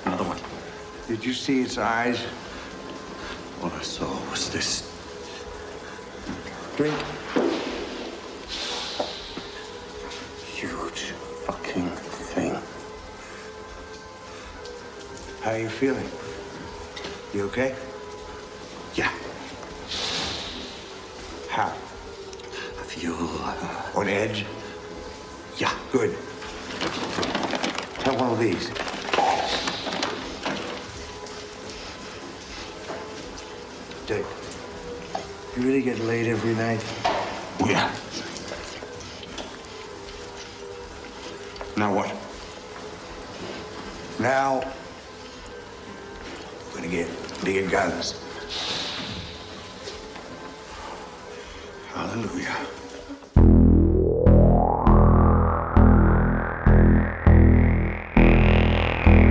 Another one. Did you see its eyes? All I saw was this Drink. huge fucking thing. How you feeling? You okay? Yeah. How? I feel, On edge? yeah. Good. Have one of these. Dick, you really get laid every night? Yeah. Now what? Now, we're gonna get bigger guns. Hallelujah.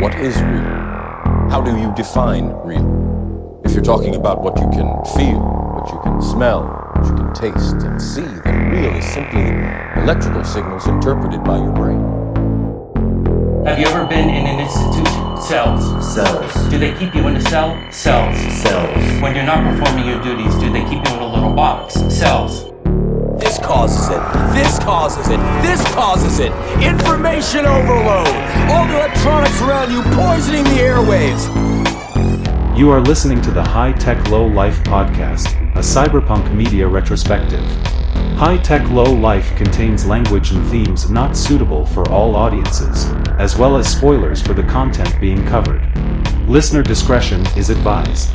What is real? How do you define real? If you're talking about what you can feel, what you can smell, what you can taste and see, then real is simply electrical signals interpreted by your brain. Have you ever been in an institution? Cells. Cells. Do they keep you in a cell? Cells. Cells. When you're not performing your duties, do they keep you in a little box? Cells. This causes it. This causes it. This causes it. Information overload. All the electronics around you poisoning the airwaves. You are listening to the High Tech Low Life podcast, a cyberpunk media retrospective. High Tech Low Life contains language and themes not suitable for all audiences, as well as spoilers for the content being covered. Listener discretion is advised.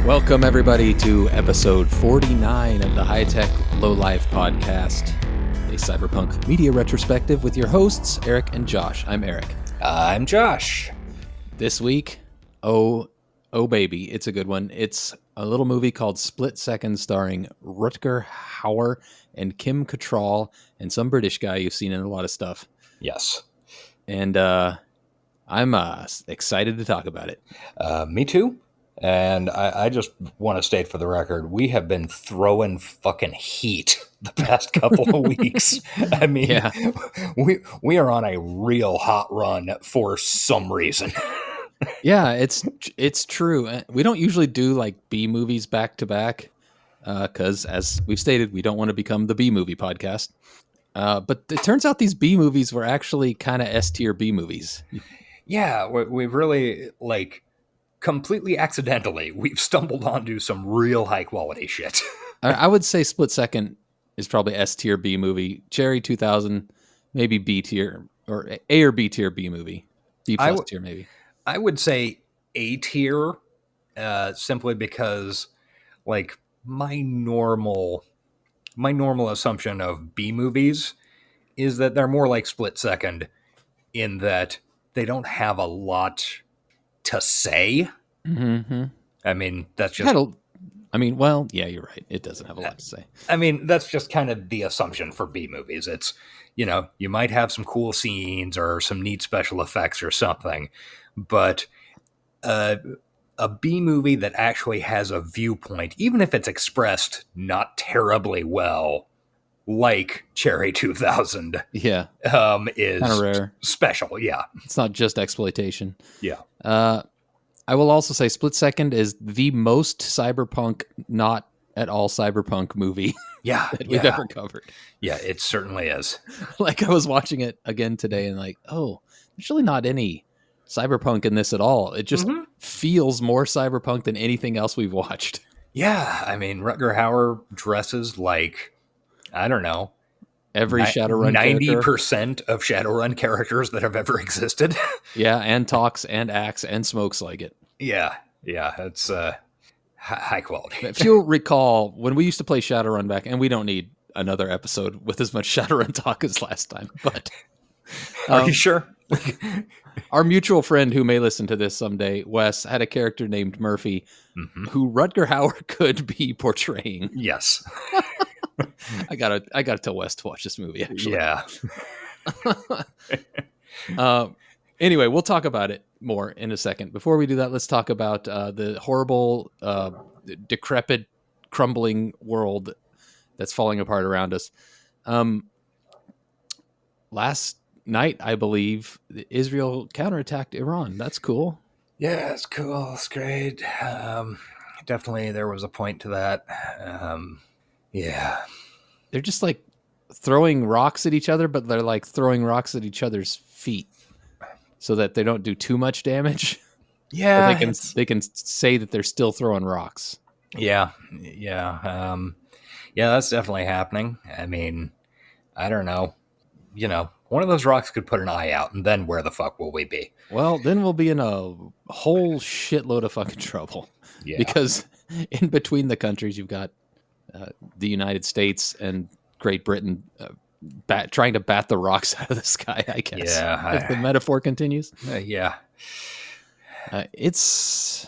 Welcome, everybody, to episode 49 of the High Tech Low Life podcast, a cyberpunk media retrospective with your hosts, Eric and Josh. I'm Eric. I'm Josh. This week, oh baby, it's a good one. It's a little movie called Split Second starring Rutger Hauer and Kim Cattrall and some British guy you've seen in a lot of stuff. Yes. And I'm excited to talk about it. Me too. And I just want to state for the record, we have been throwing fucking heat the past couple of weeks. I mean, Yeah. we are on a real hot run for some reason. Yeah, it's true. We don't usually do like B movies back to back because, as we've stated, we don't want to become the B movie podcast. But it turns out these B movies were actually kind of S tier B movies. Yeah, we've really, like, completely accidentally, we've stumbled onto some real high quality shit. I would say Split Second is probably S tier B movie. Cherry 2000, maybe B tier or A or B tier B movie. B plus tier maybe. I would say A tier, simply because, like, my normal assumption of B movies is that they're more like Split Second in that they don't have a lot to say. Mm-hmm. I mean, that's just... well, yeah, you're right. It doesn't have a lot to say. I mean, that's just kind of the assumption for B movies. It's, you know, you might have some cool scenes or some neat special effects or something, but a B movie that actually has a viewpoint, even if it's expressed not terribly well, like Cherry 2000, Yeah, is kind of rare. Special. Yeah, It's not just exploitation. yeah. I will also say Split Second is the most cyberpunk, not at all cyberpunk movie Yeah, that we've ever covered. Yeah, it certainly is. Like, I was watching it again today and like, oh, there's really not any cyberpunk in this at all. It just feels more cyberpunk than anything else we've watched. Yeah, I mean, Rutger Hauer dresses like, I don't know, Every Shadowrun 90% of Shadowrun characters that have ever existed. Yeah, and talks and acts and smokes like it. Yeah, it's high quality. If you'll recall, when we used to play Shadowrun back, and we don't need another episode with as much Shadowrun talk as last time, but... Are you sure? Our mutual friend who may listen to this someday, Wes, had a character named Murphy who Rutger Hauer could be portraying. Yes. I gotta tell Wes to watch this movie, actually. Yeah. Anyway, we'll talk about it more in a second. Before we do that, let's talk about the horrible, decrepit, crumbling world that's falling apart around us. last night, I believe, Israel counterattacked Iran. That's cool. Yeah, it's cool. It's great. Definitely, there was a point to that. Yeah. They're just like throwing rocks at each other, but they're like throwing rocks at each other's feet so that they don't do too much damage. Yeah. They can say that they're still throwing rocks. Yeah. Yeah. Yeah, that's definitely happening. I mean, I don't know. One of those rocks could put an eye out, and then where the fuck will we be? Well, then we'll be in a whole shitload of fucking trouble. Yeah. Because in between the countries, you've got the United States and Great Britain trying to bat the rocks out of the sky, I guess. Yeah. If the metaphor continues. Yeah. It's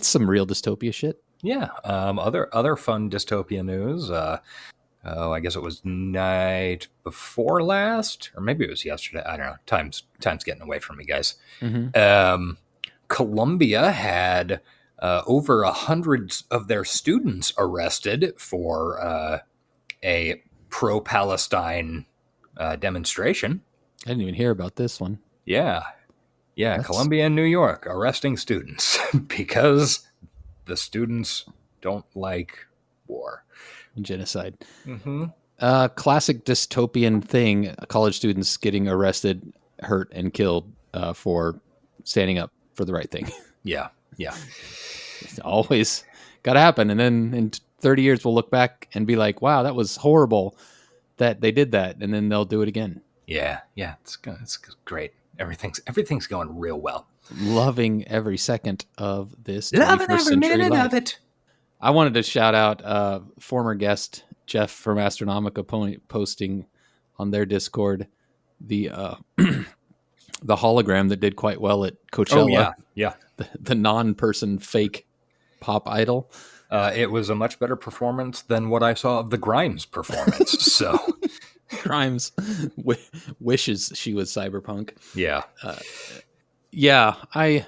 some real dystopia shit. Yeah. Other fun dystopia news. I guess it was night before last, or maybe it was yesterday. I don't know. Time's getting away from me, guys. Mm-hmm. Colombia had over 100 of their students arrested for a pro-Palestine demonstration. I didn't even hear about this one. Yeah. Colombia and New York arresting students because the students don't like war. Genocide. Mm-hmm. Classic dystopian thing. College students getting arrested, hurt, and killed for standing up for the right thing. Yeah. It's always got to happen. And then in 30 years, we'll look back and be like, wow, that was horrible that they did that. And then they'll do it again. Yeah. It's great. Everything's going real well. Loving every second of this. Loving every minute life. of it. I wanted to shout out former guest Jeff from Astronomica posting on their Discord the hologram that did quite well at Coachella. Oh, yeah. The non-person fake pop idol. It was a much better performance than what I saw of the Grimes performance. So Grimes wishes she was cyberpunk. Yeah. I've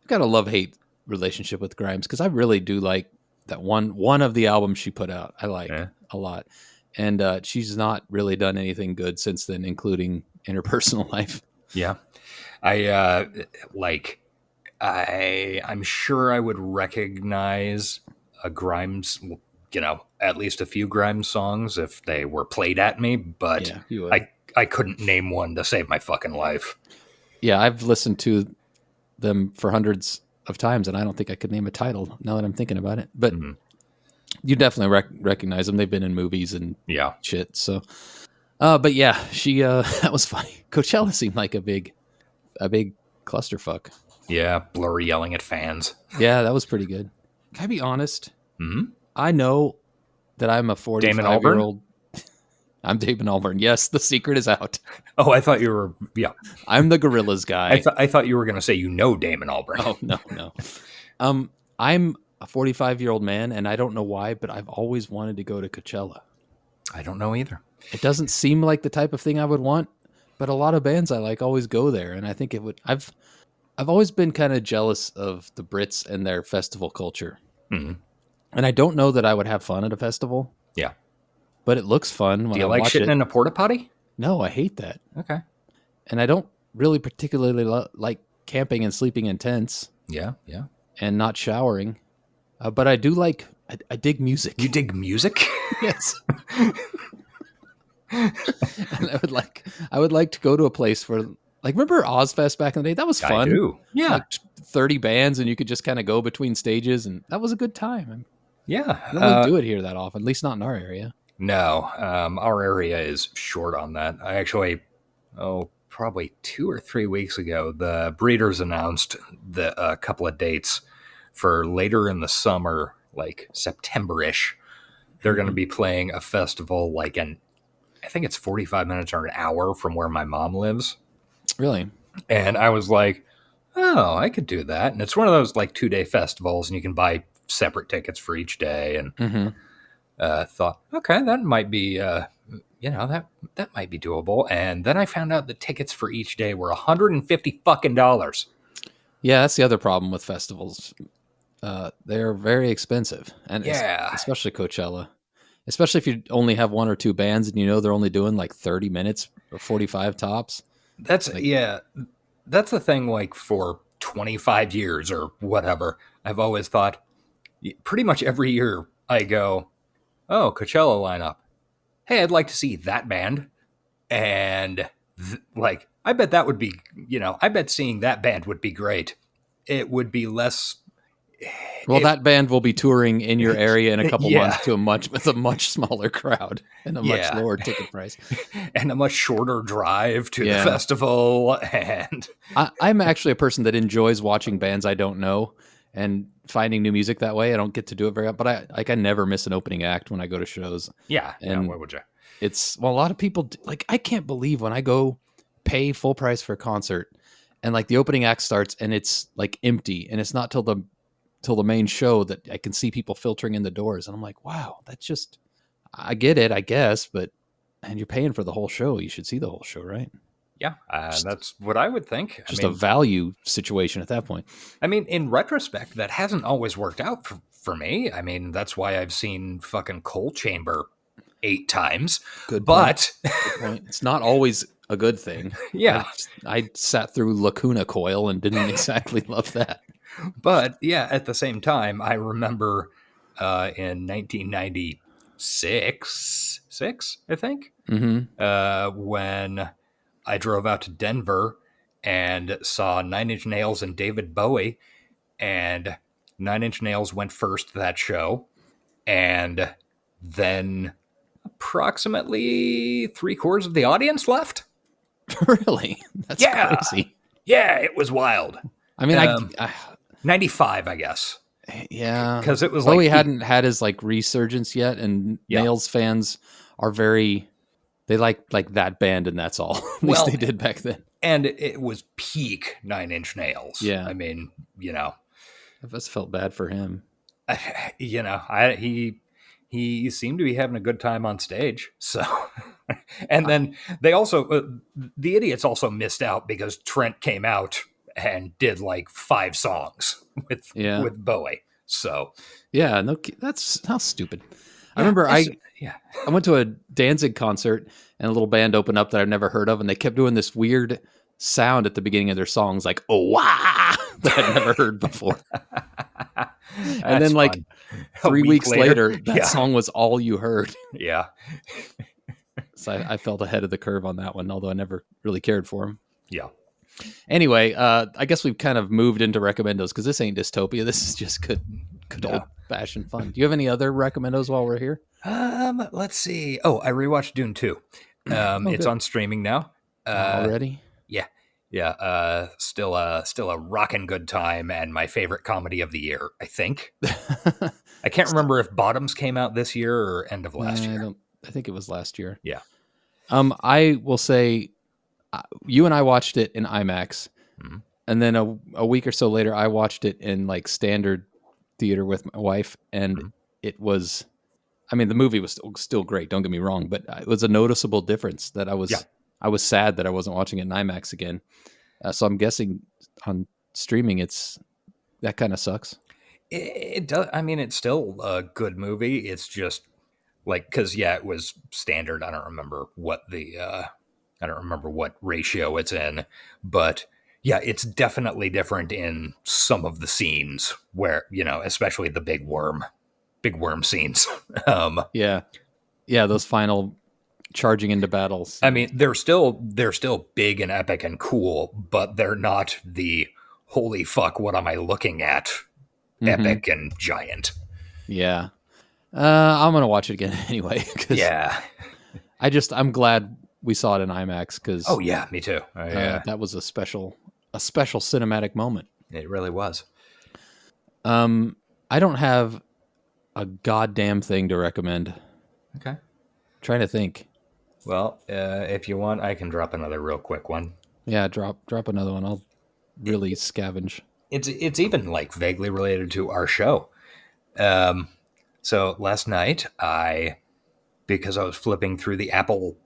got a love-hate relationship with Grimes because I really do like that one of the albums she put out. I like a lot. And she's not really done anything good since then, including in her personal life. Yeah. I'm sure I would recognize a Grimes, at least a few Grimes songs if they were played at me, but I couldn't name one to save my fucking life. Yeah, I've listened to them for hundreds of times, and I don't think I could name a title now that I'm thinking about it. But you definitely recognize them. They've been in movies and shit. So, but yeah, she that was funny. Coachella seemed like a big clusterfuck. Yeah, Blurry yelling at fans. Yeah, that was pretty good. Can I be honest? Mm-hmm. I know that I'm a 45-year-old. I'm Damon Albarn. Yes, the secret is out. Oh, I thought you were. Yeah, I'm the Gorillaz guy. I thought you were going to say Damon Albarn. Oh no. I'm a 45-year-old man, and I don't know why, but I've always wanted to go to Coachella. I don't know either. It doesn't seem like the type of thing I would want, but a lot of bands I like always go there, and I think it would. I've always been kind of jealous of the Brits and their festival culture, and I don't know that I would have fun at a festival. Yeah. But it looks fun. Do you like shitting in a porta potty? No, I hate that. Okay. And I don't really particularly like camping and sleeping in tents. Yeah. And not showering. But I do like, I dig music. You dig music? Yes. And I would like to go to a place where, like, remember Ozfest back in the day? That was fun. I do. Yeah. Like 30 bands and you could just kind of go between stages, and that was a good time. Yeah. I don't really do it here that often, at least not in our area. No, our area is short on that. I actually, probably 2 or 3 weeks ago, the Breeders announced a couple of dates for later in the summer, like September-ish. They're going to be playing a festival I think it's 45 minutes or an hour from where my mom lives. Really? And I was like, oh, I could do that. And it's one of those 2-day festivals, and you can buy separate tickets for each day. And thought, okay, that might be, that might be doable. And then I found out the tickets for each day were $150 fucking dollars. Yeah, that's the other problem with festivals. They're very expensive, and especially Coachella. especially if you only have one or two bands and you know they're only doing like 30 minutes or 45 tops. That's that's the thing. Like for 25 years or whatever, I've always thought. Pretty much every year, I go, "Oh, Coachella lineup. Hey, I'd like to see that band." And like, I bet that would be, I bet seeing that band would be great. It would be less. Well, that band will be touring in your area in a couple Yeah. months with a much smaller crowd and a much lower ticket price. And a much shorter drive to the Yeah. festival. And I'm actually a person that enjoys watching bands I don't know and finding new music that way. I don't get to do it very often, but I never miss an opening act when I go to shows. And why would you? It's, well, a lot of people like, I can't believe when I go pay full price for a concert and like the opening act starts and it's like empty and it's not till the main show that I can see people filtering in the doors. And I'm like, wow, that's just, I get it, I guess, but, and you're paying for the whole show. You should see the whole show, right? Yeah, that's what I would think. Just a value situation at that point. I mean, in retrospect, that hasn't always worked out for me. I mean, that's why I've seen fucking Coal Chamber 8 times. Good but point. It's not always a good thing. Yeah. I sat through Lacuna Coil and didn't exactly love that. But yeah, at the same time, I remember in 1996, I think, when I drove out to Denver and saw 9 Inch Nails and David Bowie, and 9 Inch Nails went first to that show, and then approximately 3/4 of the audience left. Really? That's crazy. Yeah, it was wild. I mean, 95, I guess. Yeah, because it was Bowie like hadn't had his like resurgence yet, and Nails fans are very, they like that band, and that's all. At least they did back then. And it was peak 9 Inch Nails. Yeah, I mean, I just felt bad for him. He seemed to be having a good time on stage. So, and then they also the Idiots also missed out because Trent came out and did like 5 songs with Bowie. So yeah, no, that's how stupid. I remember I went to a Danzig concert and a little band opened up that I've never heard of, and they kept doing this weird sound at the beginning of their songs, like "oh wah" that I'd never heard before. And then like 3 weeks later, that song was all you heard. Yeah. So I felt ahead of the curve on that one, although I never really cared for him. Yeah. Anyway, I guess we've kind of moved into recommendos because this ain't dystopia. This is just good old fashioned fun. Do you have any other recommendos while we're here? Let's see. Oh, I rewatched Dune 2. It's on streaming now. Already? Yeah. Still a rockin' good time and my favorite comedy of the year, I think. I can't remember if Bottoms came out this year or end of last year. I think it was last year. Yeah. I will say, you and I watched it in IMAX, and then a week or so later, I watched it in like standard theater with my wife, and it was, I mean, the movie was still great. Don't get me wrong, but it was a noticeable difference that I was sad that I wasn't watching it in IMAX again. So I'm guessing on streaming, that kind of sucks. It does. I mean, it's still a good movie. It's just like, cause it was standard. I don't remember what ratio it's in, but yeah, it's definitely different in some of the scenes where, especially the big worm scenes. Yeah. Those final charging into battles. I mean, they're still big and epic and cool, but they're not the holy fuck, what am I looking at? Epic and giant. Yeah. I'm going to watch it again anyway. I'm glad we saw it in IMAX because. Oh yeah, me too. That was a special cinematic moment. It really was. I don't have a goddamn thing to recommend. Okay. Trying to think. Well, if you want, I can drop another real quick one. Yeah, drop another one. I'll really scavenge. It's even like vaguely related to our show. So last night because I was flipping through the Apple,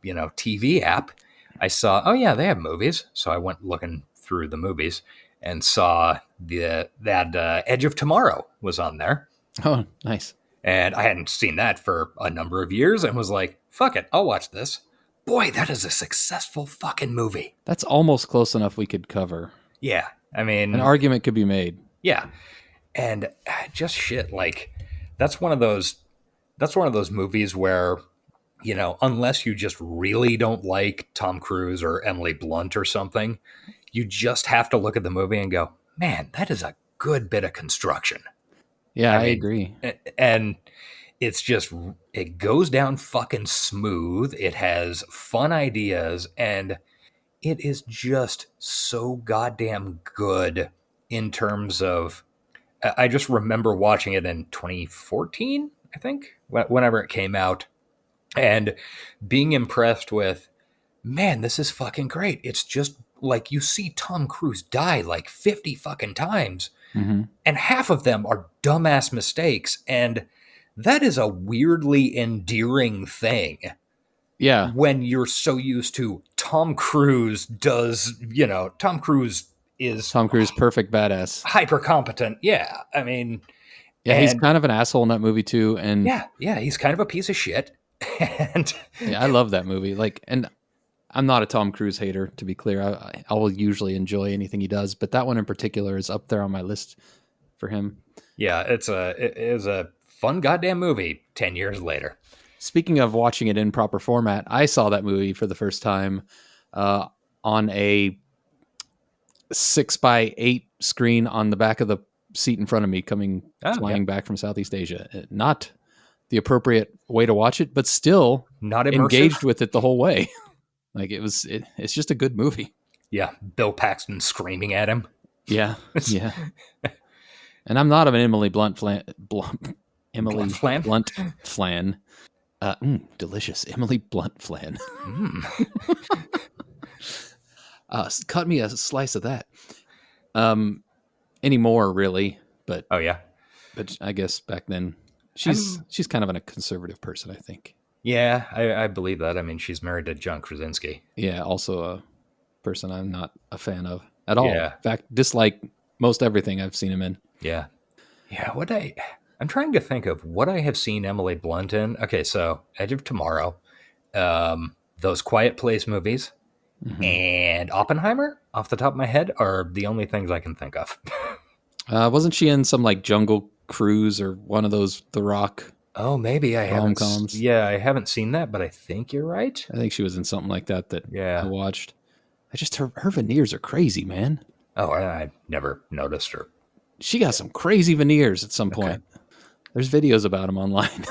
TV app, I saw, they have movies. So I went looking through the movies and saw that Edge of Tomorrow was on there. Oh, nice. And I hadn't seen that for a number of years and was like, fuck it, I'll watch this. Boy, that is a successful fucking movie. That's almost close enough we could cover. Yeah. I mean, An argument could be made. yeah. And just shit, like that's one of those movies where, you know, unless you just really don't like Tom Cruise or Emily Blunt or something, you just have to look at the movie and go, man, that is a good bit of construction. Yeah, I mean, agree. And it's just, it goes down fucking smooth. It has fun ideas, and it is just so goddamn good in terms of, I just remember watching it in 2014, I think, whenever it came out, and being impressed with, man, this is fucking great. It's just like you see Tom Cruise die like 50 fucking times, and half of them are dumbass mistakes, and that is a weirdly endearing thing. Yeah. When you're so used to Tom Cruise Tom Cruise is perfect badass. hyper competent. Yeah. I mean, yeah, he's kind of an asshole in that movie too. And yeah, he's kind of a piece of shit. And yeah, I love that movie. Like, and I'm not a Tom Cruise hater, to be clear. I will usually enjoy anything he does, but that one in particular is up there on my list for him. Yeah, it is a fun goddamn movie 10 years later. Speaking of watching it in proper format, I saw that movie for the first time on a 6x8 screen on the back of the seat in front of me, flying back from Southeast Asia. Not the appropriate way to watch it, but still not engaged with it the whole way. Like it's just a good movie. Yeah, Bill Paxton screaming at him. Yeah, yeah. And I'm not an Emily Blunt flan. Delicious Emily Blunt flan. Cut me a slice of that. Anymore, really, but oh yeah, but I guess back then she's kind of a conservative person, I think. Yeah, I believe that. I mean, she's married to John Krasinski. Yeah, also a person I'm not a fan of at all. Yeah. In fact, dislike most everything I've seen him in. Yeah. Yeah, I'm trying to think of what I have seen Emily Blunt in. Okay, so Edge of Tomorrow, those Quiet Place movies, and Oppenheimer, off the top of my head, are the only things I can think of. Wasn't she in some like Jungle Cruise or one of those The Rock? Oh, maybe I haven't. Rom-coms? Yeah, I haven't seen that, but I think you're right. I think she was in something like that Yeah. I watched. Her veneers are crazy, man. Oh, I never noticed her. She got some crazy veneers at some point. There's videos about them online.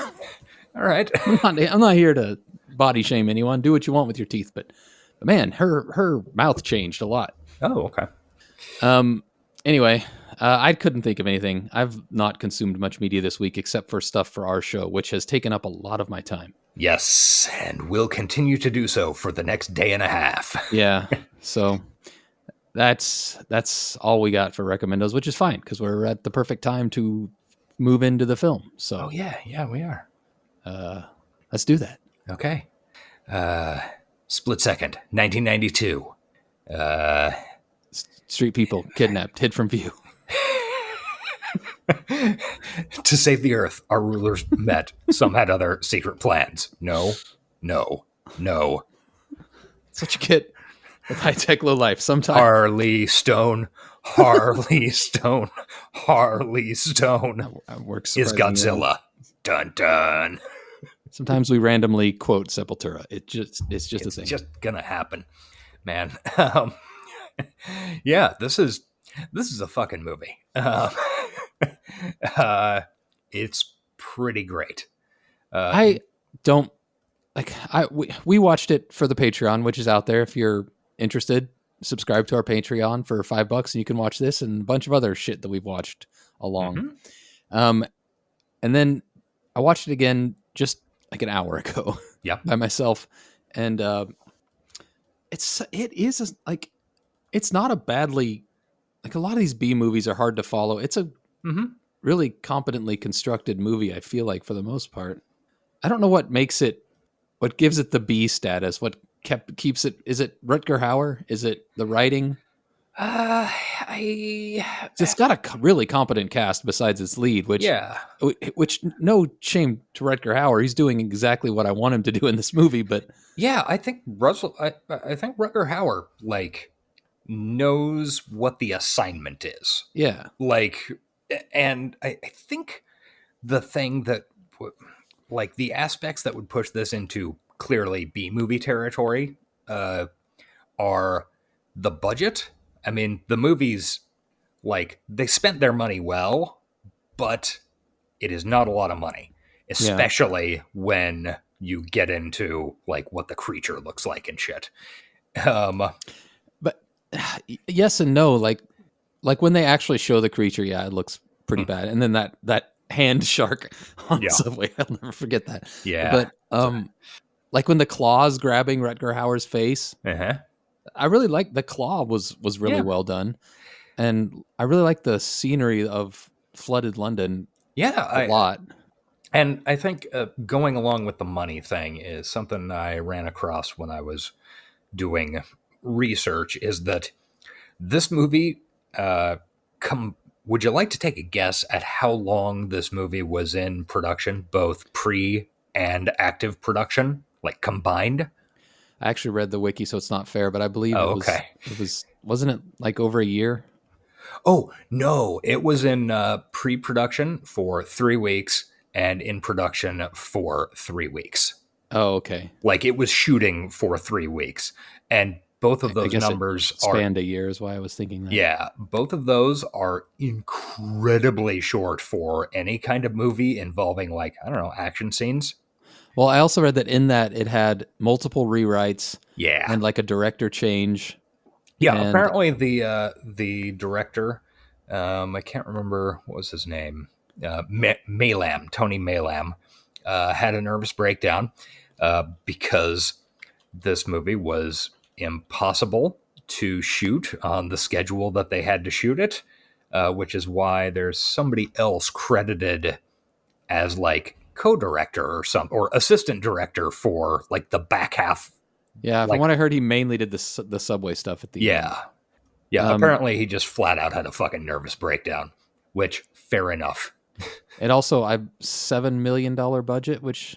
All right. I'm not here to body shame anyone. Do what you want with your teeth, but man, her mouth changed a lot. Oh, okay. Anyway, I couldn't think of anything. I've not consumed much media this week except for stuff for our show, which has taken up a lot of my time. Yes, and will continue to do so for the next day and a half. Yeah, so that's all we got for recommendos, which is fine because we're at the perfect time to move into the film. So yeah, we are. Let's do that. Okay. Split Second, 1992. Street people kidnapped, hid from view. To save the Earth, our rulers met. Some had other secret plans. No. Such a kid with high tech, low life. Sometimes Harley Stone is Godzilla. Dun dun. Sometimes we randomly quote Sepultura. It's just a thing. It's just gonna happen, man. Yeah, this is a fucking movie. It's pretty great. I don't like. We watched it for the Patreon, which is out there. If you're interested, subscribe to our Patreon for $5, and you can watch this and a bunch of other shit that we've watched along. And then I watched it again just like an hour ago. Yeah, by myself, and it's not a badly, like, a lot of these B movies are hard to follow. It's a really competently constructed movie, I feel like, for the most part. I don't know what gives it the B status. What keeps it? Is it Rutger Hauer? Is it the writing? It's got a really competent cast besides its lead, Yeah. which no shame to Rutger Hauer. He's doing exactly what I want him to do in this movie, but Yeah, I think I think Rutger Hauer like knows what the assignment is. yeah. Like, and I think the thing that like the aspects that would push this into clearly B movie territory uh, are the budget. I mean, the movies like they spent their money well, but it is not a lot of money, Yeah. especially when you get into like what the creature looks like and shit. Um, But yes and no. Like when they actually show the creature, yeah, it looks pretty bad. And then that hand shark on Yeah. the subway, I'll never forget that. Yeah. But like when the claw's grabbing Rutger Hauer's face, uh-huh. I really like the claw was really Yeah. well done, and I really like the scenery of flooded London Yeah, a lot. and I think going along with the money thing is something I ran across when I was doing research. Is that this movie? Would you like to take a guess at how long this movie was in production, both pre and active production, like combined? I actually read the wiki, so it's not fair, but I believe Oh, okay. wasn't it like over a year? Oh no, it was in pre-production for 3 weeks and in production for 3 weeks. Oh, okay. Like it was shooting for 3 weeks, and both of I those guess numbers it are spanned a year is why I was thinking that. yeah, both of those are incredibly short for any kind of movie involving like I don't know action scenes. Well, I also read that in that it had multiple rewrites Yeah, and like a director change. yeah. And Apparently, the director, I can't remember what was his name, Maylam, Tony Maylam, had a nervous breakdown because this movie was impossible to shoot on the schedule that they had to shoot it, which is why there's somebody else credited as like co-director or assistant director for like the back half. yeah, from Like what I heard, he mainly did the subway stuff at the end. yeah. Apparently, he just flat out had a fucking nervous breakdown, which fair enough. It also $7 million budget, which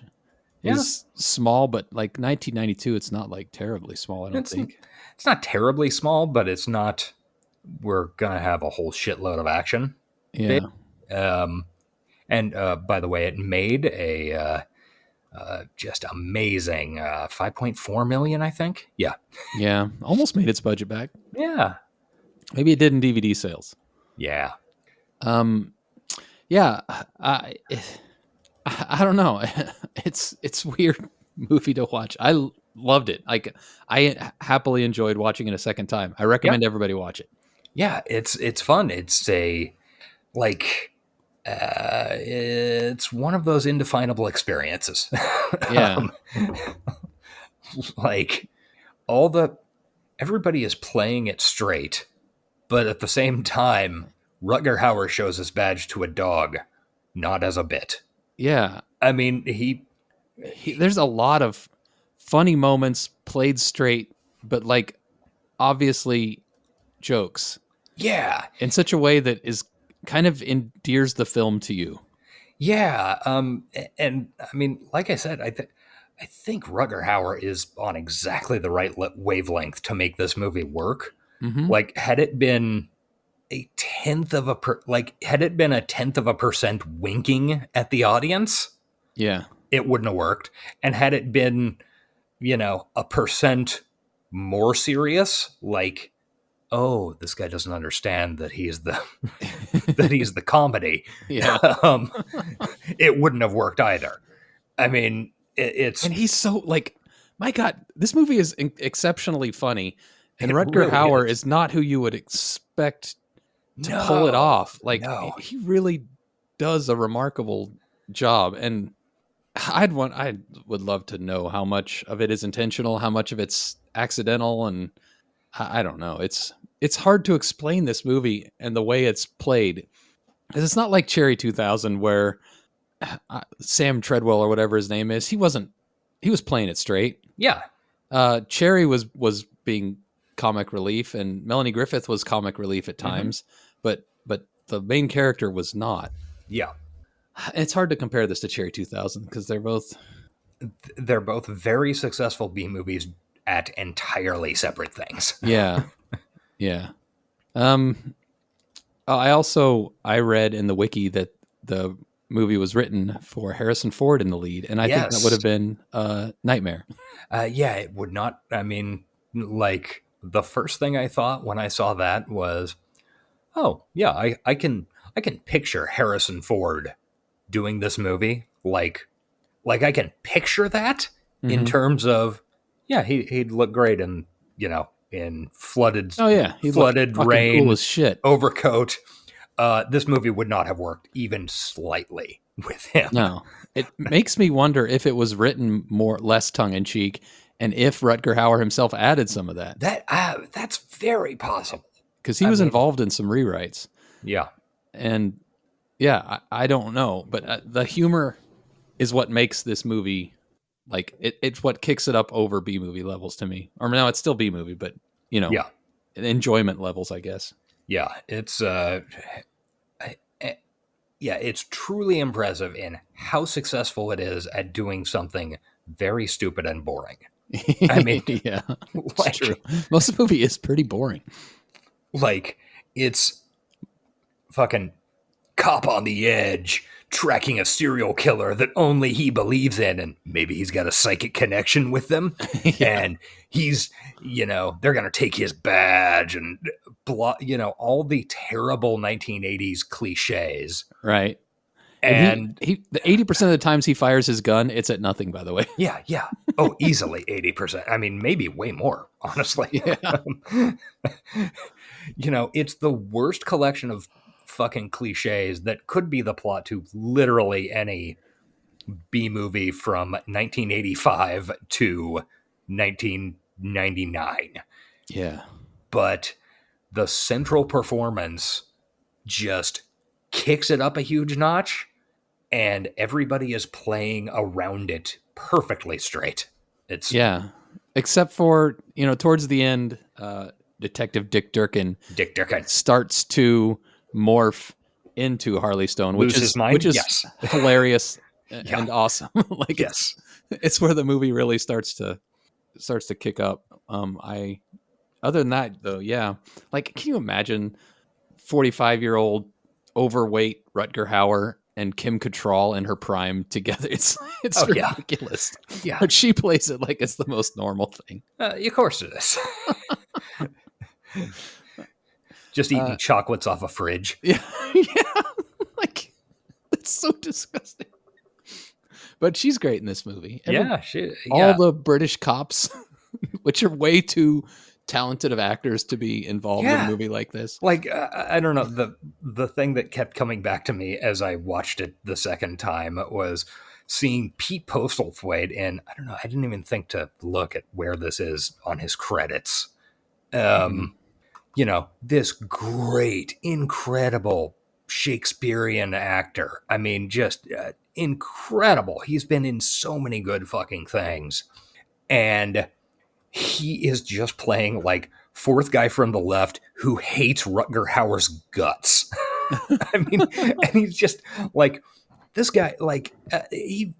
is small, but like 1992, it's not like terribly small. I don't think. It's not terribly small, but it's not. We're gonna have a whole shitload of action. Yeah, And by the way, it made a just amazing 5.4 million, I think. Yeah, yeah, almost made its budget back. yeah, Maybe it did in DVD sales. yeah. Yeah, I don't know. It's weird movie to watch. I loved it. Like I happily enjoyed watching it a second time. I recommend everybody watch it. Yeah, it's fun. It's a like it's one of those indefinable experiences. Yeah, Like everybody is playing it straight, but at the same time, Rutger Hauer shows his badge to a dog, not as a bit. yeah. I mean, There's a lot of funny moments played straight, but like obviously jokes yeah, in such a way that is kind of endears the film to you. yeah. And I mean, like I said, I think Rutger Hauer is on exactly the right wavelength to make this movie work. Mm-hmm. Like, had it been had it been a 1/10% winking at the audience, Yeah, it wouldn't have worked. And had it been, a percent more serious, like, oh, this guy doesn't understand that he's the that he's the comedy. yeah. It wouldn't have worked either. I mean, it's And he's so like, my God, this movie is exceptionally funny, and It Rutger really Hauer is. is not who you would expect to No, pull it off. Like no. he really does a remarkable job, and I would love to know how much of it is intentional, how much of it's accidental, and I don't know. It's hard to explain this movie and the way it's played, because it's not like Cherry 2000 where Sam Treadwell or whatever his name is, he was playing it straight. Yeah, Cherry was being comic relief, and Melanie Griffith was comic relief at times, but the main character was not. Yeah. It's hard to compare this to Cherry 2000 because they're both very successful B movies at entirely separate things. yeah. I read in the wiki that the movie was written for Harrison Ford in the lead, and I think that would have been Nightmare. Yeah, it would not. I mean, like, the first thing I thought when I saw that was, oh yeah, I can picture Harrison Ford doing this movie. Like I can picture that in terms of, yeah, he'd look great in, in flooded rain, cool as shit. overcoat. This movie would not have worked even slightly with him. No, it makes me wonder if it was written less tongue in cheek, and if Rutger Hauer himself added some of that. That's very possible, because he was involved in some rewrites. Yeah, and yeah, I don't know, but the humor is what makes this movie, like, it's what kicks it up over B movie levels to me. Or no, it's still B movie, but enjoyment levels, I guess. Yeah, it's it's truly impressive in how successful it is at doing something very stupid and boring. I mean, yeah, like, true. Most of the movie is pretty boring. Like, it's fucking cop on the edge tracking a serial killer that only he believes in, and maybe he's got a psychic connection with them. And he's, they're going to take his badge and all the terrible 1980s cliches. Right. And the 80% of the times he fires his gun, it's at nothing, by the way. Yeah. Oh, easily 80%. I mean, maybe way more, honestly. Yeah. It's the worst collection of fucking cliches that could be the plot to literally any B movie from 1985 to 1999. Yeah. But the central performance just kicks it up a huge notch, and everybody is playing around it perfectly straight. It's except for, towards the end, Detective Dick Durkin starts to morph into Harley Stone, which is hilarious and awesome. Like, it's where the movie really starts to kick up. Other than that, though, like, can you imagine 45-year-old overweight Rutger Hauer and Kim Cattrall in her prime together? It's ridiculous. Yeah, but she plays it like it's the most normal thing. Of course it is. Just eating chocolates off a fridge. Yeah. Like, that's so disgusting. But she's great in this movie. All the British cops, which are way too talented of actors to be involved in a movie like this. Like, I don't know, the thing that kept coming back to me as I watched it the second time was seeing Pete Postlethwaite in, I don't know, I didn't even think to look at where this is on his credits. This great, incredible Shakespearean actor. I mean, just incredible. He's been in so many good fucking things. And he is just playing, like, fourth guy from the left who hates Rutger Hauer's guts. I mean, and he's just like, this guy, like, he's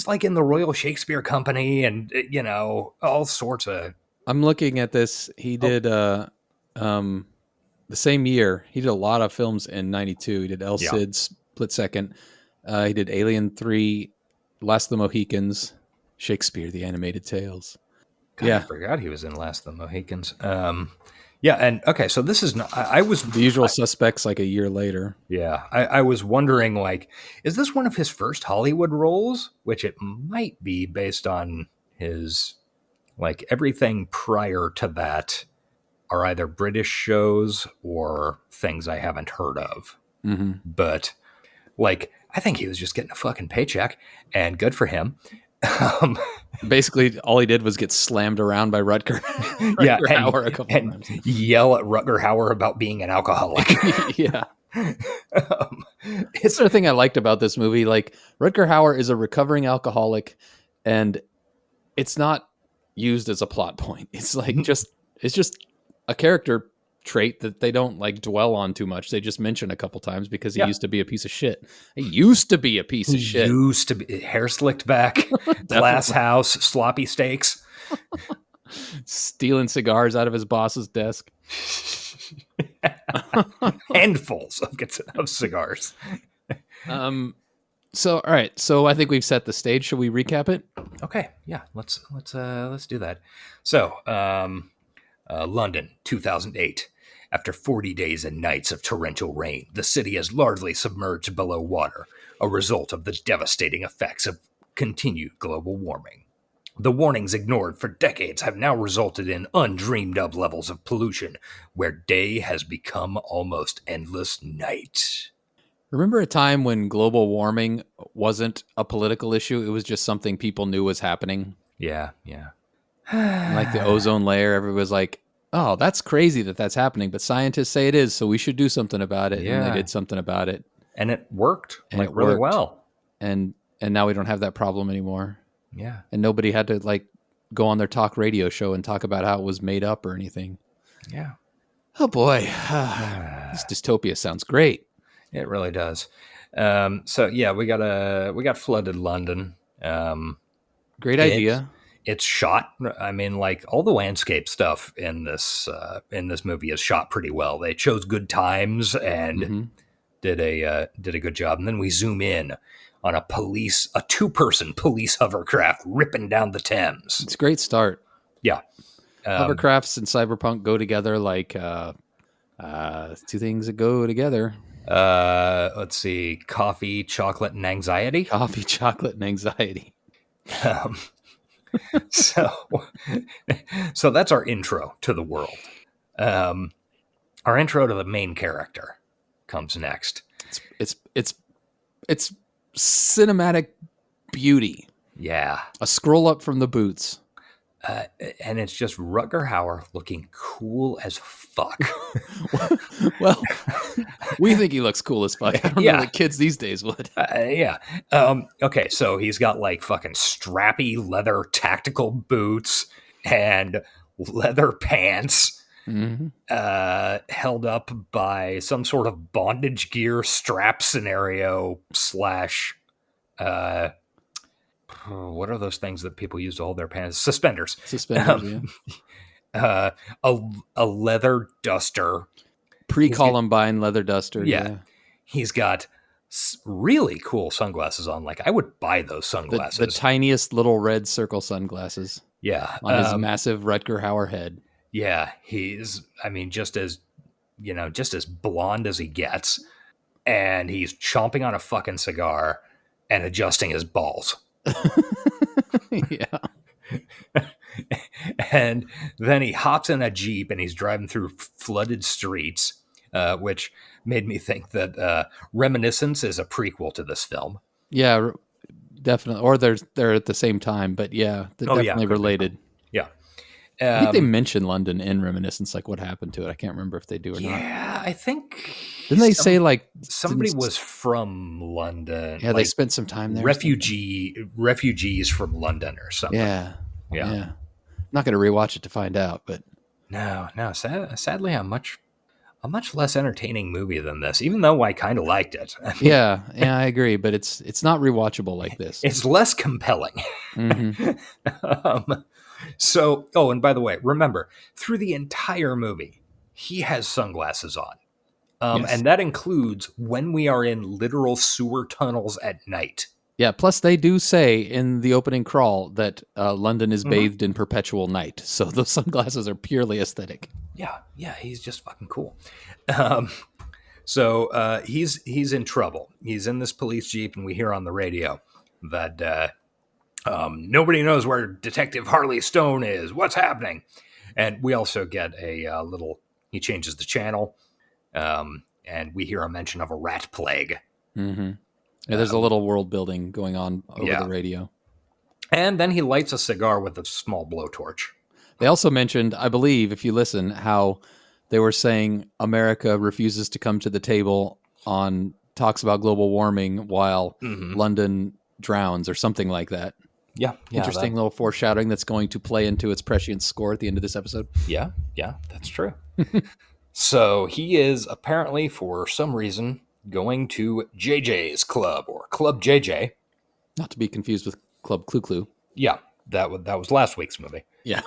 like in the Royal Shakespeare Company and, all sorts of. I'm looking at this. He did the same year. He did a lot of films in '92. He did El Cid, Split Second. He did Alien 3, Last of the Mohicans, Shakespeare: The Animated Tales. God, I forgot he was in Last of the Mohicans. And okay, so this is not. I was The Usual Suspects like a year later. Yeah, I was wondering, like, is this one of his first Hollywood roles? Which it might be based on his, like, everything prior to that are either British shows or things I haven't heard of. Mm-hmm. But, like, I think he was just getting a fucking paycheck, and good for him. Basically, all he did was get slammed around by Rutger Hauer a couple times. Yell at Rutger Hauer about being an alcoholic. Yeah. It's the thing I liked about this movie. Like, Rutger Hauer is a recovering alcoholic, and it's not used as a plot point. It's like just It's just a character trait that they don't like dwell on too much. They just mention a couple times because he used to be a piece of shit. He used to be a piece of shit. Used to be hair slicked back, glass house, sloppy steaks, stealing cigars out of his boss's desk. Handfuls of cigars. So all right, so I think we've set the stage. Should we recap it? Okay, yeah, let's do that. So, London, 2008. After 40 days and nights of torrential rain, the city is largely submerged below water, a result of the devastating effects of continued global warming. The warnings ignored for decades have now resulted in undreamed-of levels of pollution, where day has become almost endless night. Remember a time when global warming wasn't a political issue? It was just something people knew was happening. Yeah. Like the ozone layer, everybody was like, oh, that's crazy that that's happening, but scientists say it is, so we should do something about it. Yeah. And they did something about it. And it worked, And it really worked. well. And now we don't have that problem anymore. Yeah. And nobody had to like go on their talk radio show and talk about how it was made up or anything. Yeah. Oh boy. This dystopia sounds great. It really does. So yeah, we got flooded London. Great idea. It's shot. I mean, like all the landscape stuff in this movie is shot pretty well. They chose good times and did a good job. And then we zoom in on a 2-person police hovercraft ripping down the Thames. It's a great start. Yeah. Hovercrafts and cyberpunk go together like two things that go together. Let's see. Coffee, chocolate, and anxiety. Coffee, chocolate, and anxiety. So that's our intro to the world. Our intro to the main character comes next. It's cinematic beauty. Yeah. A scroll up from the boots. And it's just Rutger Hauer looking cool as fuck. Well, we think he looks cool as fuck. I don't know that kids these days would. Yeah. Okay, so he's got like fucking strappy leather tactical boots and leather pants held up by some sort of bondage gear strap scenario / what are those things that people use to hold their pants? Suspenders. A leather duster. Pre-Columbine leather duster. Yeah. He's got really cool sunglasses on. Like, I would buy those sunglasses. The tiniest little red circle sunglasses. Yeah. On his massive Rutger Hauer head. Yeah. He's, I mean, just as blonde as he gets. And he's chomping on a fucking cigar and adjusting his balls. Yeah. And then he hops in a Jeep and he's driving through flooded streets, which made me think that Reminiscence is a prequel to this film. Yeah, definitely. Or they're at the same time, but yeah, they're definitely related. Yeah. I think they mention London in Reminiscence, like what happened to it. I can't remember if they do or not. Yeah, I think... Didn't they say like... Somebody was from London. Yeah, they spent some time there. Refugees from London or something. Yeah. I'm not going to rewatch it to find out, but... No. Sadly, a much less entertaining movie than this, even though I kind of liked it. I mean, yeah, I agree, but it's not rewatchable like this. It's less compelling. So, and by the way, remember, through the entire movie, he has sunglasses on. Yes. And that includes when we are in literal sewer tunnels at night. Yeah, plus they do say in the opening crawl that London is bathed in perpetual night. So those sunglasses are purely aesthetic. Yeah, he's just fucking cool. So he's in trouble. He's in this police jeep, and we hear on the radio that nobody knows where Detective Harley Stone is. What's happening? And we also get a little... He changes the channel, and we hear a mention of a rat plague. Mm-hmm. Yeah, there's a little world building going on over the radio. And then he lights a cigar with a small blowtorch. They also mentioned, I believe, if you listen, how they were saying America refuses to come to the table on talks about global warming while London drowns or something like that. Yeah. Interesting little foreshadowing that's going to play into its prescience score at the end of this episode. Yeah. Yeah, that's true. So he is apparently, for some reason, going to JJ's club, or Club JJ. Not to be confused with Club Clu Clu. Yeah, that was last week's movie. Yeah.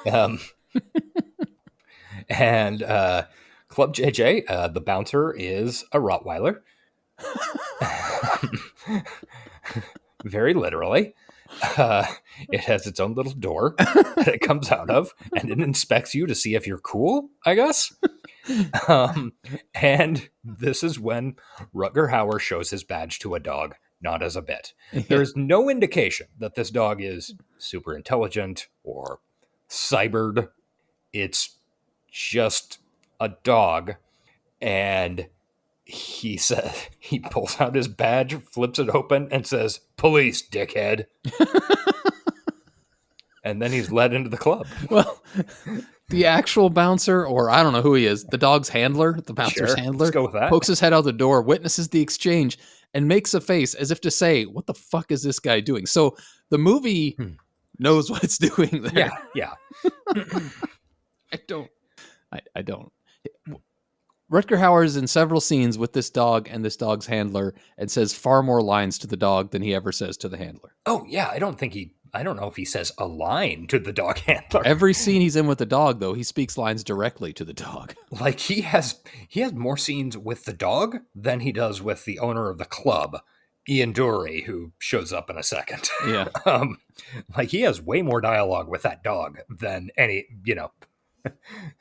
And Club JJ, the bouncer is a Rottweiler. Very literally. It has its own little door that it comes out of, and it inspects you to see if you're cool, I guess. And this is when Rutger Hauer shows his badge to a dog, not as a bit. There is no indication that this dog is super intelligent or cybered. It's just a dog. And he said, he pulls out his badge, flips it open, and says, "Police, dickhead." And then he's led into the club. Well, the actual bouncer, or I don't know who he is, the dog's handler, the bouncer's Sure, handler, let's go with that. pokes his head out the door, witnesses the exchange, and makes a face as if to say, "What the fuck is this guy doing?" So the movie knows what it's doing there. Yeah. I don't. Rutger Hauer is in several scenes with this dog and this dog's handler and says far more lines to the dog than he ever says to the handler. Oh, yeah, I don't know if he says a line to the dog handler. Every scene he's in with the dog, though, he speaks lines directly to the dog. Like he has more scenes with the dog than he does with the owner of the club, Ian Dury, who shows up in a second. Yeah. Like he has way more dialogue with that dog than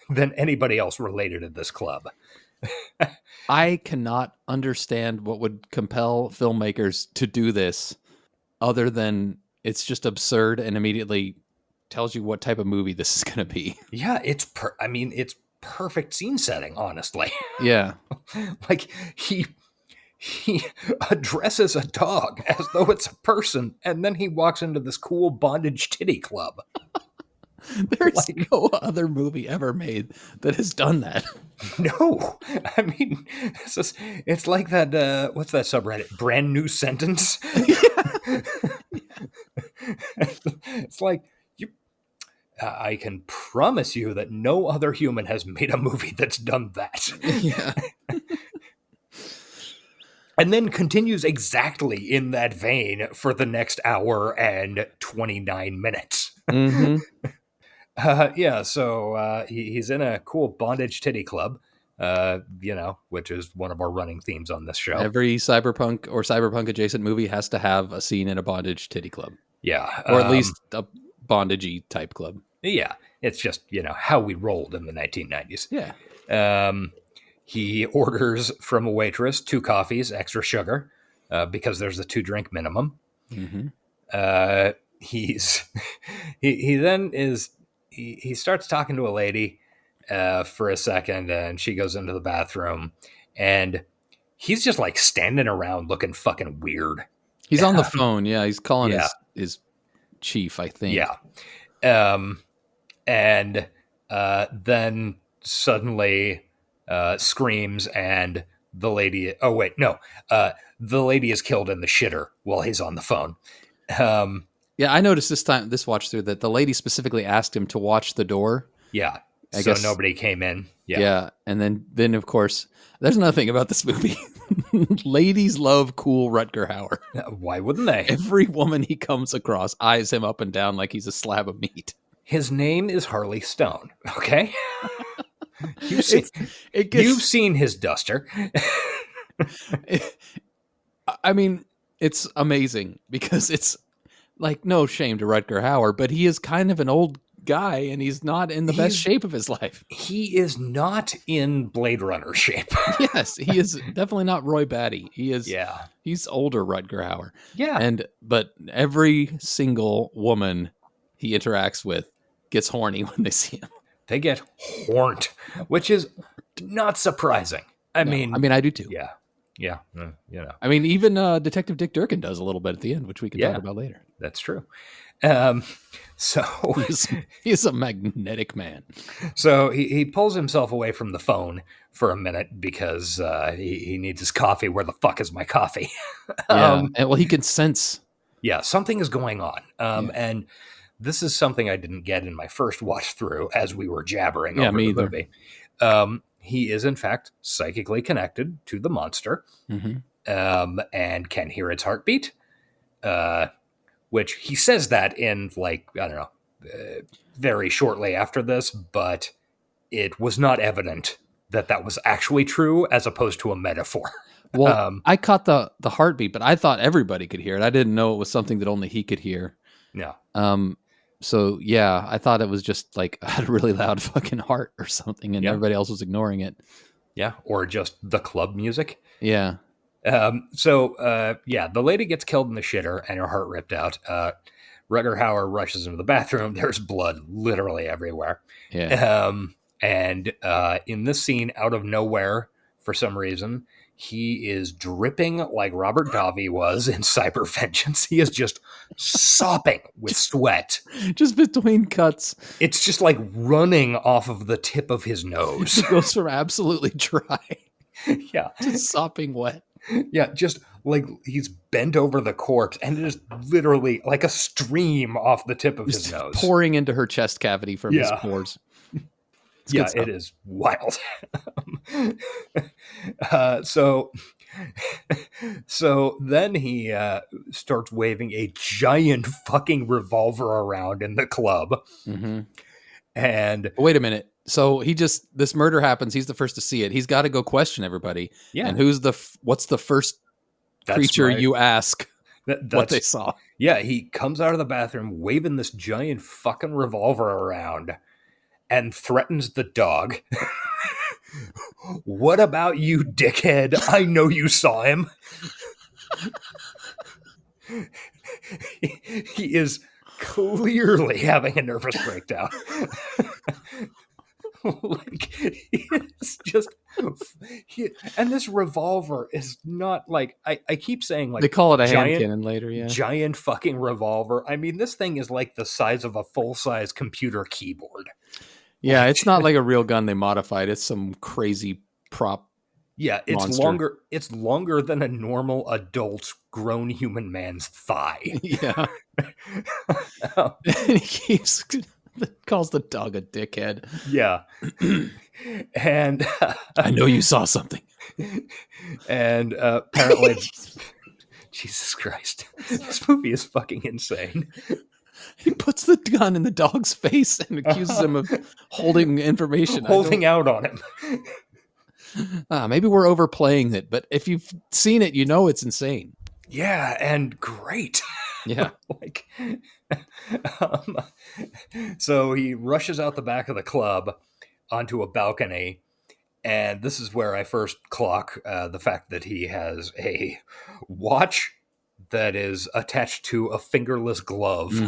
than anybody else related to this club. I cannot understand what would compel filmmakers to do this other than it's just absurd and immediately tells you what type of movie this is going to be. Yeah, it's perfect scene setting, honestly. Yeah. Like he addresses a dog as though it's a person, and then he walks into this cool bondage titty club. There's no other movie ever made that has done that. No, I mean, it's like that. What's that subreddit? Brand new sentence. It's like I can promise you that no other human has made a movie that's done that. Yeah. And then continues exactly in that vein for the next hour and 29 minutes. Mm-hmm. So he's in a cool bondage titty club, which is one of our running themes on this show. Every cyberpunk or cyberpunk adjacent movie has to have a scene in a bondage titty club. Yeah. Or at least a bondagey type club. Yeah. It's just, how we rolled in the 1990s. Yeah. He orders from a waitress 2 coffees, extra sugar, because there's a 2-drink minimum. Mm-hmm. He starts talking to a lady for a second, and she goes into the bathroom, and he's just like standing around looking fucking weird. He's on the phone. Yeah. He's calling his chief, I think. Yeah. And then suddenly screams, and the lady, the lady is killed in the shitter while he's on the phone. Yeah, I noticed this watch through that the lady specifically asked him to watch the door. Yeah, I guess nobody came in. Yeah, and then of course, there's another thing about this movie. Ladies love cool Rutger Hauer. Why wouldn't they? Every woman he comes across eyes him up and down like he's a slab of meat. His name is Harley Stone. Okay, you've seen his duster. I mean, it's amazing because it's like no shame to Rutger Hauer, but he is kind of an old guy and he's not in the best shape of his life. He is not in Blade Runner shape. Yes, he is definitely not Roy Batty. He is. Yeah, he's older Rutger Hauer. Yeah, but every single woman he interacts with gets horny when they see him. They get horned, which is not surprising. I mean, I do too. Yeah. I mean, even Detective Dick Durkin does a little bit at the end, which we can talk about later. That's true. So he's a magnetic man. So he pulls himself away from the phone for a minute because he needs his coffee. Where the fuck is my coffee? And he can sense. Yeah, something is going on. And this is something I didn't get in my first watch through as we were jabbering Yeah, over me the either. movie. He is, in fact, psychically connected to the monster and can hear its heartbeat, which he says that in, like, I don't know, very shortly after this, but it was not evident that that was actually true as opposed to a metaphor. Well, I caught the heartbeat, but I thought everybody could hear it. I didn't know it was something that only he could hear. Yeah. So yeah, I thought it was just like had a really loud fucking heart or something, and everybody else was ignoring it. Yeah, or just the club music. Yeah. The lady gets killed in the shitter and her heart ripped out. Rutger Hauer rushes into the bathroom. There's blood literally everywhere. Yeah. And in this scene, out of nowhere, for some reason, he is dripping like Robert Davi was in Cyber Vengeance. He is just sopping with sweat. Just between cuts. It's just like running off of the tip of his nose. It goes from absolutely dry Yeah. to sopping wet. Yeah, just like he's bent over the corpse and it is literally like a stream off the tip of his nose. Pouring into her chest cavity from his pores. Yeah, it is wild. So then he starts waving a giant fucking revolver around in the club. Mm-hmm. And wait a minute. So this murder happens. He's the first to see it. He's got to go question everybody. Yeah. And what's the first creature you ask what they saw? Yeah, he comes out of the bathroom waving this giant fucking revolver around and threatens the dog. What about you, dickhead? I know you saw him. He is clearly having a nervous breakdown. Like, it's just, and this revolver is not like, I keep saying, like, they call it a hand cannon later. Yeah, giant fucking revolver. I mean, this thing is like the size of a full-size computer keyboard. Yeah, it's not like a real gun they modified. It's some crazy prop. Yeah, it's monster. longer. It's longer than a normal adult grown human man's thigh. Yeah. And he calls the dog a dickhead. Yeah. And I know you saw something. And apparently, Jesus Christ, this movie is fucking insane. He puts the gun in the dog's face and accuses him of holding information. Holding out on him. Maybe we're overplaying it, but if you've seen it, you know it's insane. Yeah, and great. Yeah. Like, so he rushes out the back of the club onto a balcony, and this is where I first clock the fact that he has a watch that is attached to a fingerless glove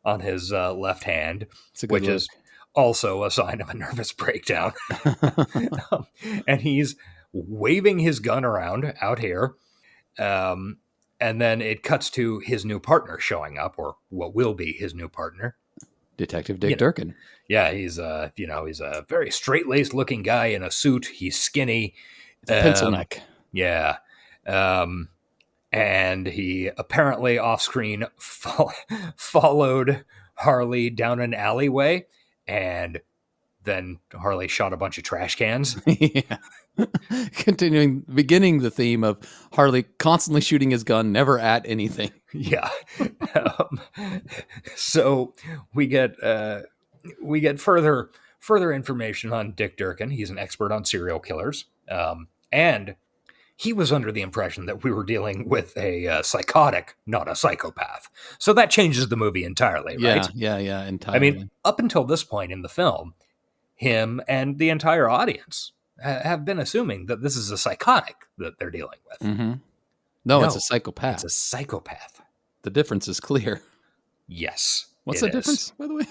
on his left hand, which is also a sign of a nervous breakdown. And he's waving his gun around out here. And then it cuts to his new partner showing up, or what will be his new partner. Detective Dick Durkin. Yeah, he's he's a very straight-laced looking guy in a suit. He's skinny. It's a pencil neck. Yeah. And he apparently off-screen followed Harley down an alleyway, and then Harley shot a bunch of trash cans. Yeah. Beginning the theme of Harley constantly shooting his gun, never at anything. Yeah. So we get further information on Dick Durkin. He's an expert on serial killers, and he was under the impression that we were dealing with a psychotic, not a psychopath. So that changes the movie entirely, right? Yeah, entirely. I mean, up until this point in the film, him and the entire audience have been assuming that this is a psychotic that they're dealing with. Mm-hmm. No, it's a psychopath. It's a psychopath. The difference is clear. Yes. What's the difference, by the way?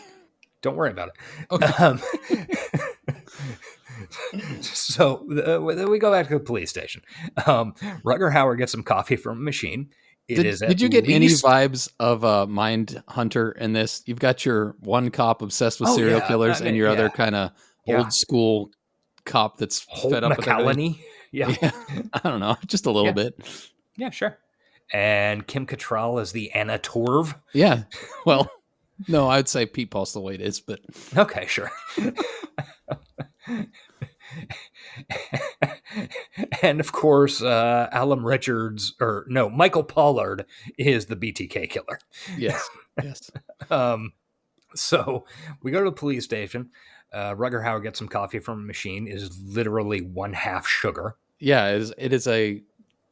Don't worry about it. Okay. So we go back to the police station. Rutger Hauer gets some coffee from a machine. Did you get any vibes of Mind Hunter in this? You've got your one cop obsessed with serial killers and your other kind of old school cop that's fed up with everything. Yeah. I don't know. Just a little bit. Yeah, sure. And Kim Cattrall is the Anna Torv. Yeah. Well, No, I'd say Pete Postlethwaite is, but Okay, sure. And of course, Michael Pollard is the BTK killer. yes, yes. So we go to the police station. Rutger Hauer gets some coffee from a machine. It is literally 1/2 sugar. Yeah, it is a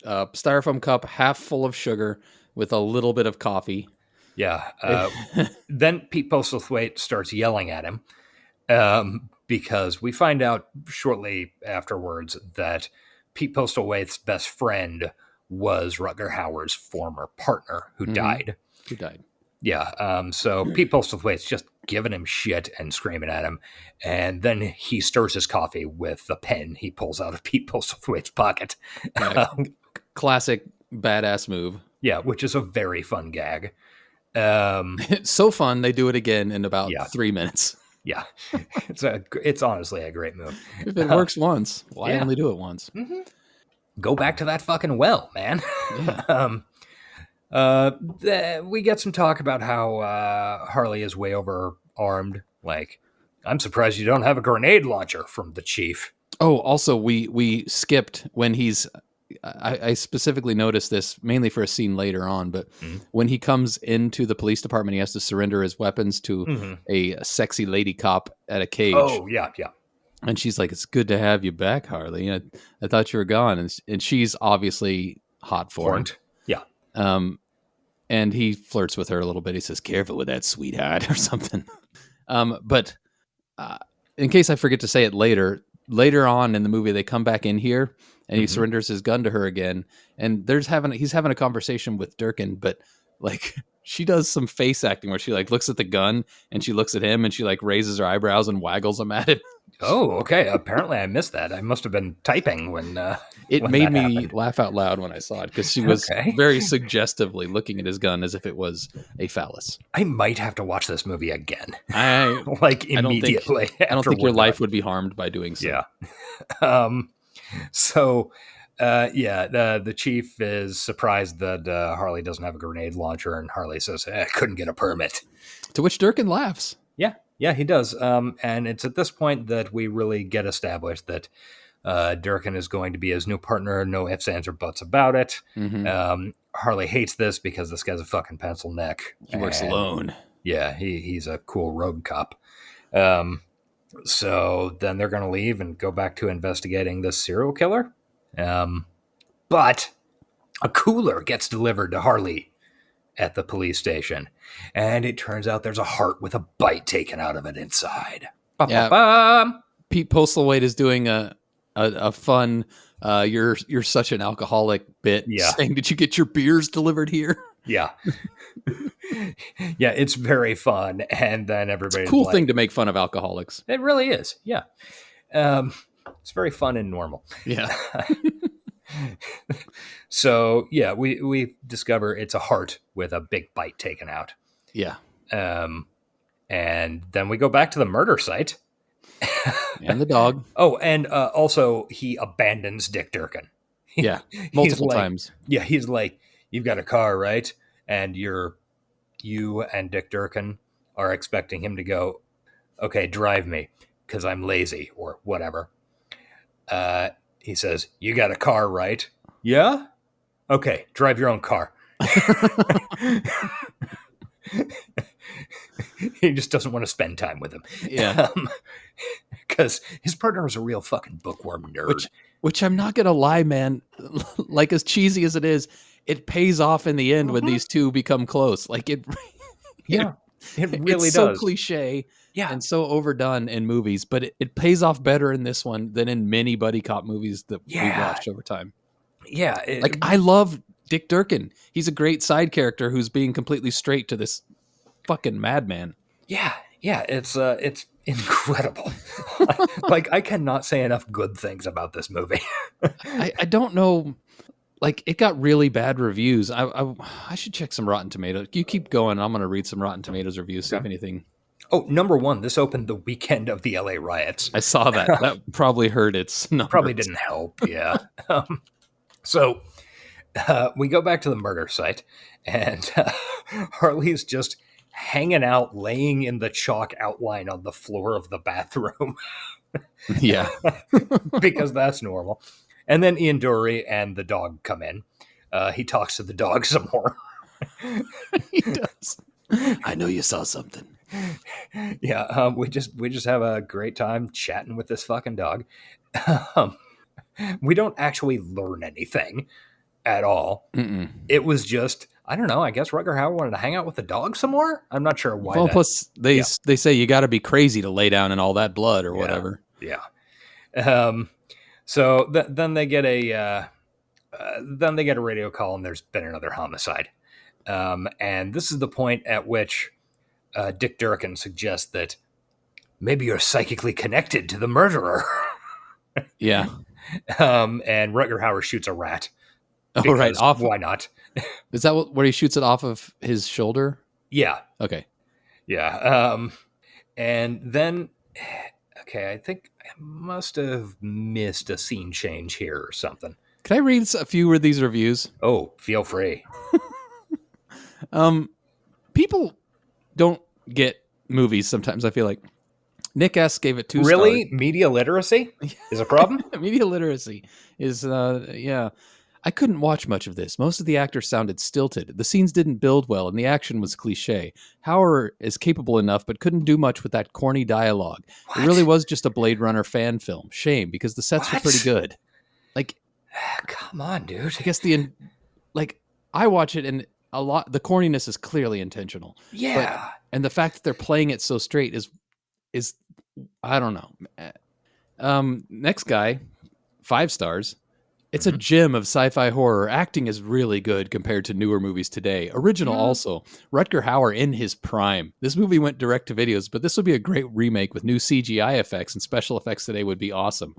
styrofoam cup half full of sugar with a little bit of coffee. Yeah. Then Pete Postlethwaite starts yelling at him because we find out shortly afterwards that Pete Postlethwaite's best friend was Rutger Hauer's former partner who died. Who died? Yeah. So Pete Postlethwaite's just giving him shit and screaming at him. And then he stirs his coffee with the pen he pulls out of Pete Postlethwaite's pocket. Yeah, classic badass move. Yeah, which is a very fun gag. It's so fun. They do it again in about 3 minutes. Yeah. It's honestly a great move. If it works once, why yeah. only do it once? Mm-hmm. Go back to that fucking well, man. Yeah. We get some talk about how Harley is way overarmed. Like, I'm surprised you don't have a grenade launcher from the chief. Oh, also, we skipped when he's... I specifically noticed this mainly for a scene later on, but when he comes into the police department, he has to surrender his weapons to a sexy lady cop at a cage. Oh, yeah, yeah. And she's like, "It's good to have you back, Harley. I thought you were gone." And she's obviously hot for him. Yeah. And he flirts with her a little bit. He says, "Careful with that, sweetheart," or something. But in case I forget to say it later on in the movie, they come back in here and he surrenders his gun to her again. And he's having a conversation with Durkin, but like she does some face acting where she like looks at the gun and she looks at him and she like raises her eyebrows and waggles them at him. Oh, okay. Apparently I missed that. I must have been typing when it when made that me happened. laugh out loud when I saw it because she was very suggestively looking at his gun as if it was a phallus. I might have to watch this movie again. Like immediately. I don't think your life would be harmed by doing so. Yeah. The chief is surprised that Harley doesn't have a grenade launcher, and Harley says, I couldn't get a permit. To which Durkin laughs. Yeah, he does. And it's at this point that we really get established that Durkin is going to be his new partner. No ifs, ands, or buts about it. Harley hates this because this guy's a fucking pencil neck. He works alone. Yeah, he's a cool rogue cop. So then they're going to leave and go back to investigating this serial killer. But a cooler gets delivered to Harley at the police station, and it turns out there's a heart with a bite taken out of it inside. Pete Postlethwaite is doing a fun you're such an alcoholic bit saying, "Did you get your beers delivered here?" Yeah. Yeah, it's very fun. And then everybody's it's a cool thing to make fun of alcoholics. It really is. Yeah. It's very fun and normal. Yeah. So yeah, we discover it's a heart with a big bite taken out. Yeah. And then we go back to the murder site. And the dog. Oh, and also he abandons Dick Durkin. Yeah. Multiple times. Yeah, he's like, you've got a car, right? And you and Dick Durkin are expecting him to go, okay, drive me, because I'm lazy or whatever. He says, you got a car, right? Yeah? Okay, drive your own car. He just doesn't want to spend time with him. Yeah. Because his partner is a real fucking bookworm nerd. Which I'm not going to lie, man. Like, as cheesy as it is, it pays off in the end when these two become close. Like, it really it's does. So cliche and so overdone in movies, but it pays off better in this one than in many buddy cop movies that we watched over time. Yeah. I love Dick Durkin. He's a great side character who's being completely straight to this fucking madman. Yeah. Yeah. It's incredible. Like, I cannot say enough good things about this movie. I don't know. Like, it got really bad reviews. I should check some Rotten Tomatoes. You keep going. I'm going to read some Rotten Tomatoes reviews, see if anything. Oh, number one, this opened the weekend of the LA riots. I saw that. That probably hurt its numbers. Probably didn't help, yeah. So we go back to the murder site, and Harley's just hanging out, laying in the chalk outline on the floor of the bathroom Yeah. because that's normal. And then Ian Dury and the dog come in. He talks to the dog some more. He does. I know you saw something. Yeah, we just have a great time chatting with this fucking dog. We don't actually learn anything at all. Mm-mm. It was just, I don't know, I guess Rutger Hauer wanted to hang out with the dog some more. I'm not sure why. Well, that, plus they say you got to be crazy to lay down in all that blood or whatever. Yeah. So then they get a radio call, and there's been another homicide. And this is the point at which Dick Durkin suggests that maybe you're psychically connected to the murderer. Yeah. And Rutger Hauer shoots a rat. Oh, right. Off. Why not? Is that where he shoots it off of his shoulder? Yeah. Okay. Yeah. And then, okay, I think I must have missed a scene change here or something. Can I read a few of these reviews? Oh, feel free. People don't get movies sometimes, I feel like. Nick S. gave it 2 stars. Really? Media literacy is a problem? Media literacy is, yeah. I couldn't watch much of this. Most of the actors sounded stilted. The scenes didn't build well, and the action was cliche. Hauer is capable enough, but couldn't do much with that corny dialogue. It really was just a Blade Runner fan film. Shame, because the sets were pretty good. Like, come on, dude. I guess I watch it, and the corniness is clearly intentional. Yeah. And the fact that they're playing it so straight is I don't know. Next guy, 5 stars. It's a gem of sci-fi horror. Acting is really good compared to newer movies today. Original also. Rutger Hauer in his prime. This movie went direct to videos, but this would be a great remake with new CGI effects, and special effects today would be awesome.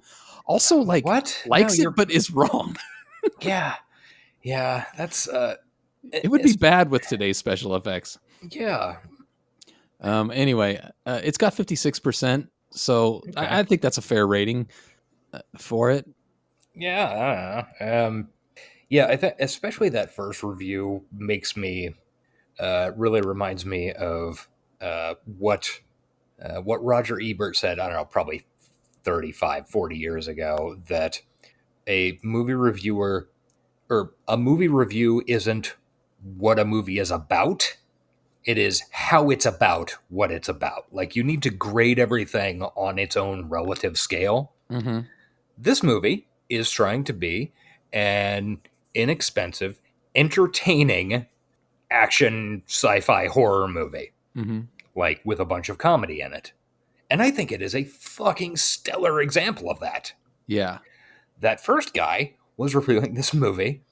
Also, likes it, but is wrong. Yeah. Yeah, that's... it would be bad with today's special effects. Yeah. Anyway, it's got 56%, so okay. I think that's a fair rating for it. Yeah, I don't know. Yeah, I think especially that first review makes me really reminds me of what Roger Ebert said, I don't know, probably 35, 40 years ago, that a movie reviewer or a movie review isn't what a movie is about. It is how it's about what it's about. Like, you need to grade everything on its own relative scale. Mm-hmm. This movie is trying to be an inexpensive, entertaining action sci-fi horror movie, like with a bunch of comedy in it. And I think it is a fucking stellar example of that. Yeah. That first guy was reviewing this movie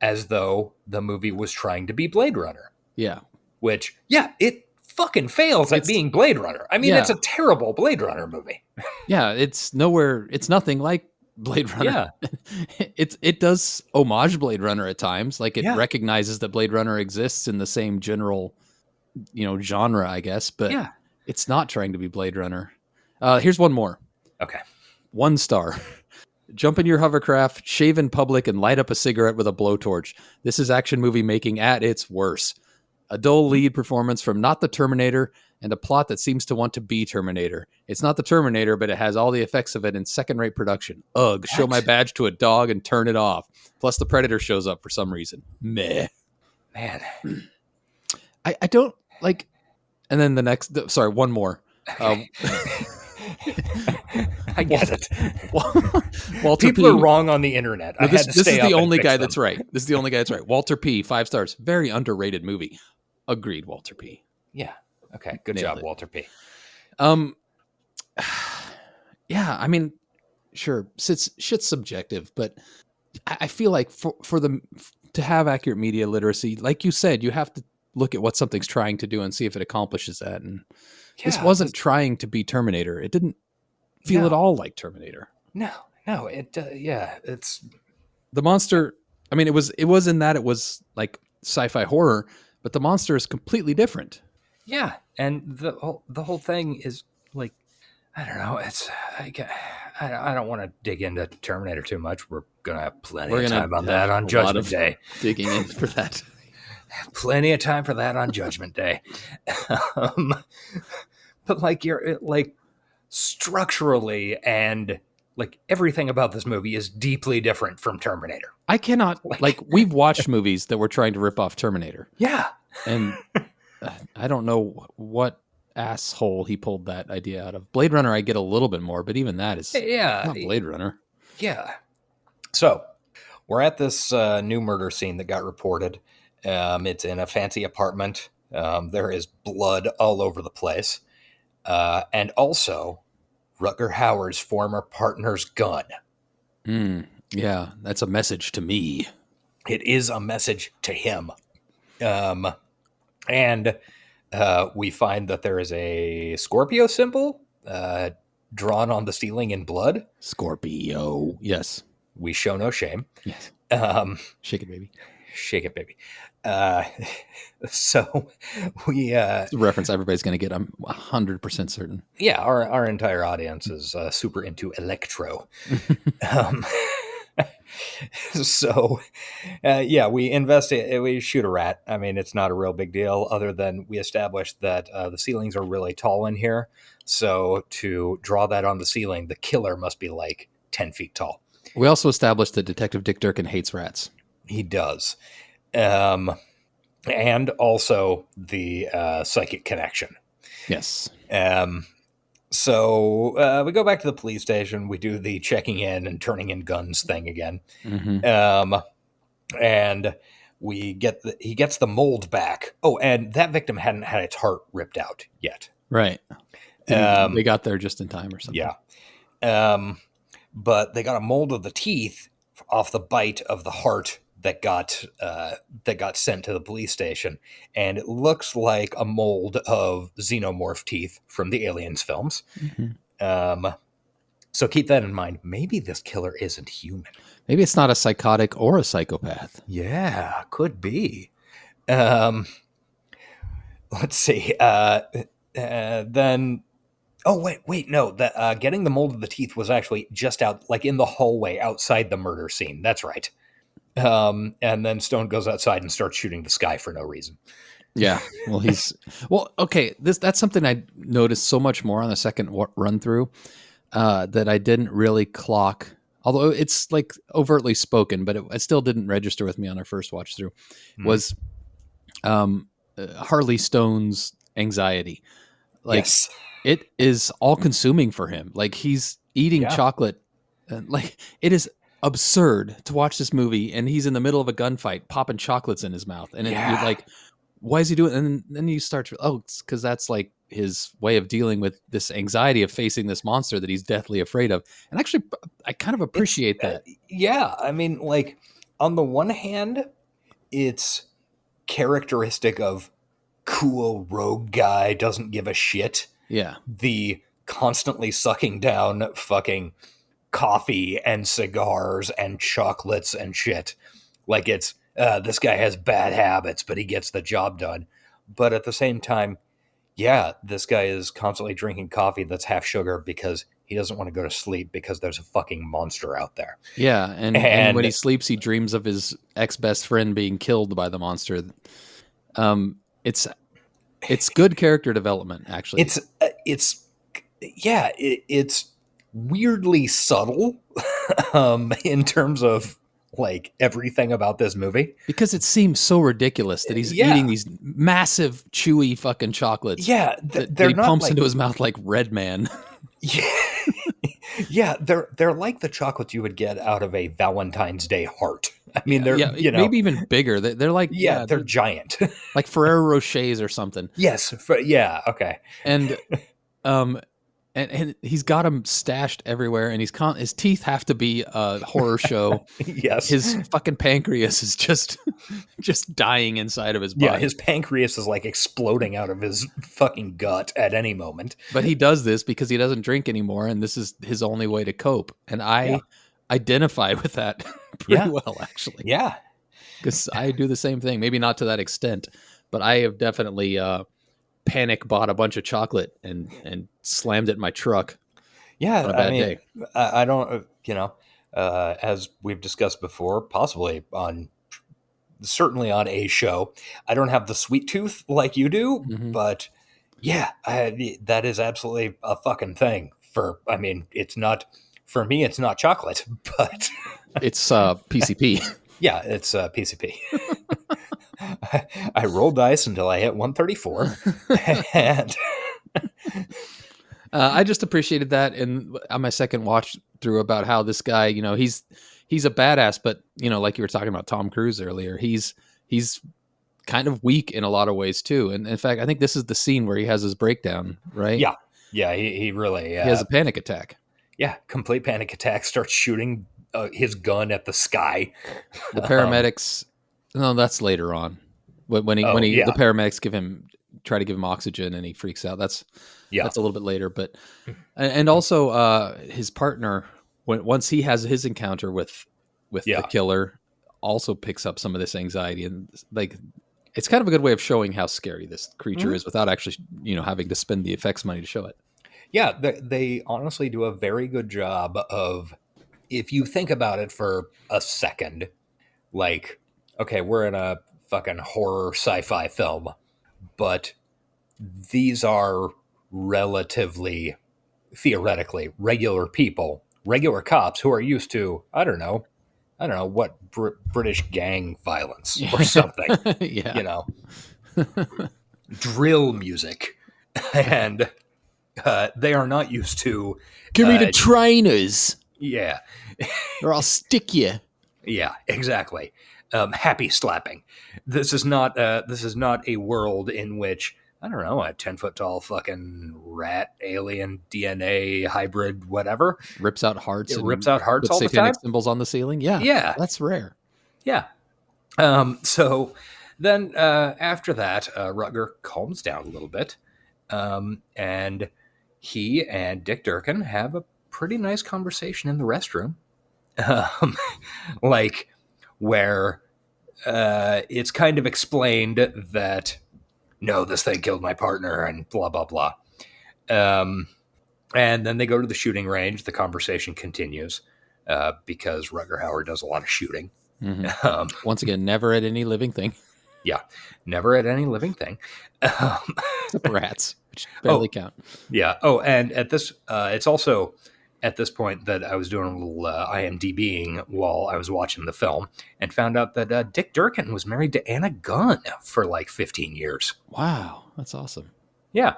as though the movie was trying to be Blade Runner. Yeah. Which, yeah, it fucking fails at being Blade Runner. I mean, it's a terrible Blade Runner movie. Yeah, it's nothing like Blade Runner. Yeah. It does homage Blade Runner at times. Like, it recognizes that Blade Runner exists in the same general, genre, I guess, but it's not trying to be Blade Runner. Here's one more. Okay. 1 star. Jump in your hovercraft, shave in public, and light up a cigarette with a blowtorch. This is action movie making at its worst. A dull lead performance from not the Terminator, and a plot that seems to want to be Terminator. It's not the Terminator, but it has all the effects of it in second-rate production. Ugh, what? Show my badge to a dog and turn it off. Plus the Predator shows up for some reason. Meh. Man. I don't like... And then the next... Sorry, one more. I get it. Walter People P. are wrong on the internet. This is the only guy that's right. This is the only guy that's right. Walter P. 5 stars. Very underrated movie. Agreed, Walter P. Yeah. Okay. Good job, Walter P. Yeah. I mean, sure, shit's subjective, but I feel like to have accurate media literacy, like you said, you have to look at what something's trying to do and see if it accomplishes that. And this wasn't trying to be Terminator. It didn't feel at all like Terminator. No, it's the monster. I mean, it was in that it was like sci-fi horror, but the monster is completely different. Yeah. And the whole thing is like, I don't know. It's, I don't want to dig into Terminator too much. We're going to have plenty of time on that on Judgment Day. Digging in for that. Plenty of time for that on Judgment Day. um, but like you're like structurally and like everything about this movie is deeply different from Terminator. I cannot like we've watched movies that were trying to rip off Terminator, Yeah. and I don't know what asshole he pulled that idea out of. Blade Runner, I get a little bit more, but even that is not Blade Runner. Yeah. So we're at this new murder scene that got reported. It's in a fancy apartment. There is blood all over the place. And also Rutger Hauer's former partner's gun. Yeah, that's a message to me. It is a message to him. And we find that there is a Scorpio symbol drawn on the ceiling in blood. Scorpio. Yes. We show no shame. Yes. Shake it, baby. Shake it, baby. So we it's a reference everybody's going to get. I'm 100% certain. Yeah, our entire audience is super into electro. So we investigate. We shoot a rat. I mean, it's not a real big deal, other than we established that the ceilings are really tall in here. So to draw that on the ceiling, the killer must be like 10 feet tall. We also established that Detective Dick Durkin hates rats. He does. And also the psychic connection. Yes. So we go back to the police station. We do the checking in and turning in guns thing again. Mm-hmm. And he gets the mold back. Oh, and that victim hadn't had its heart ripped out yet. Right. They got there just in time or something. Yeah. But they got a mold of the teeth off the bite of the heart that got sent to the police station, and it looks like a mold of xenomorph teeth from the Aliens films. Mm-hmm. So keep that in mind. Maybe this killer isn't human. Maybe it's not a psychotic or a psychopath. Yeah, could be. Let's see. Then. Oh, wait, no. Getting the mold of the teeth was actually just out, like in the hallway outside the murder scene. That's right. And then Stone goes outside and starts shooting the sky for no reason. Yeah. Well, okay. That's something I noticed so much more on the second run through that I didn't really clock. Although it's like overtly spoken, but it still didn't register with me on our first watch through. Was Harley Stone's anxiety. Like, yes. It is all consuming for him. Like he's eating chocolate. And like it is absurd to watch this movie, and he's in the middle of a gunfight, popping chocolates in his mouth, and you're like, "Why is he doing?" And then you start to, it's because that's like his way of dealing with this anxiety of facing this monster that he's deathly afraid of. And actually, I kind of appreciate that. I mean, like on the one hand, it's characteristic of cool rogue guy doesn't give a shit. Yeah, the constantly sucking down fucking coffee and cigars and chocolates and shit. Like it's this guy has bad habits, but he gets the job done. But at the same time, this guy is constantly drinking coffee that's half sugar because he doesn't want to go to sleep because there's a fucking monster out there. Yeah, and when he sleeps, he dreams of his ex-best friend being killed by the monster. It's good character development, actually. It's weirdly subtle in terms of like everything about this movie, because it seems so ridiculous that he's eating these massive chewy fucking chocolates. Yeah, that he pumps into his mouth like Red Man. They're like the chocolates you would get out of a Valentine's Day heart. I mean, they're maybe even bigger. They're like they're giant, like Ferrero Rochers or something. Yes, okay. And and he's got them stashed everywhere, and his teeth have to be a horror show. Yes, his fucking pancreas is just dying inside of his body. Yeah, his pancreas is like exploding out of his fucking gut at any moment. But he does this because he doesn't drink anymore, and this is his only way to cope. And I identify with that pretty well, actually. Yeah, because I do the same thing. Maybe not to that extent, but I have definitely panic bought a bunch of chocolate and slammed it in my truck. Yeah, on a bad day. I don't, as we've discussed before, possibly on certainly on a show. I don't have the sweet tooth like you do, Mhm. but yeah, that is absolutely a fucking thing. I mean, it's not for me. It's not chocolate, but It's PCP. yeah, it's PCP. I rolled dice until I hit 134, and I just appreciated that, and on my second watch through about how this guy, he's a badass, but like you were talking about Tom Cruise earlier, he's kind of weak in a lot of ways too. And in fact, I think this is the scene where he has his breakdown, right? yeah, he really He has a panic attack. yeah, complete panic attack. Starts shooting his gun at the sky. The paramedics, no, that's later on. When the paramedics try to give him oxygen and he freaks out. That's a little bit later. But and also his partner, once he has his encounter with the killer, also picks up some of this anxiety, and like it's kind of a good way of showing how scary this creature is without actually having to spend the effects money to show it. Yeah, they honestly do a very good job of, if you think about it for a second, like, okay, we're in a fucking horror sci-fi film, but these are relatively, theoretically, regular people, regular cops who are used to, I don't know what British gang violence or something, Yeah. Drill music, and they are not used to. Give me the trainers, Yeah, or I'll stick you. yeah, exactly. Happy slapping. This is not a world in which, I don't know, a 10-foot tall fucking rat, alien, DNA hybrid, whatever, Rips out hearts. It rips out hearts all the satanic time. symbols on the ceiling. Yeah, Yeah. that's rare. Yeah. So then after that, Rutger calms down a little bit, and he and Dick Durkin have a pretty nice conversation in the restroom, like where it's kind of explained that, no, this thing killed my partner and blah, blah, blah. And then they go to the shooting range. The conversation continues because Rutger Hauer does a lot of shooting. Mm-hmm. Once again, never at any living thing. Yeah, never at any living thing. Except rats, which barely count. Yeah. Oh, and at this, it's also at this point that I was doing a little IMDbing while I was watching the film and found out that Dick Durkin was married to Anna Gunn for like 15 years. Wow, that's awesome. Yeah.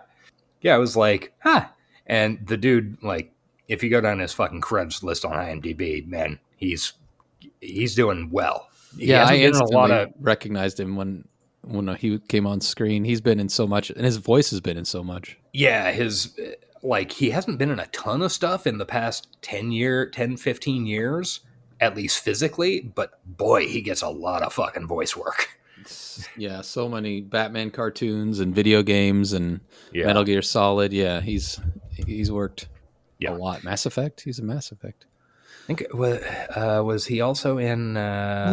Yeah, I was like, huh. And the dude, like, if you go down his fucking credits list on IMDb, man, he's doing well. I instantly recognized him when he came on screen. He's been in so much, and his voice has been in so much. Yeah, he hasn't been in a ton of stuff in the past 10, 15 years, at least physically, but boy, he gets a lot of fucking voice work. Yeah, so many Batman cartoons and video games and Metal Gear Solid. Yeah, he's worked a lot. Mass Effect. He's in Mass Effect. I think was he also in?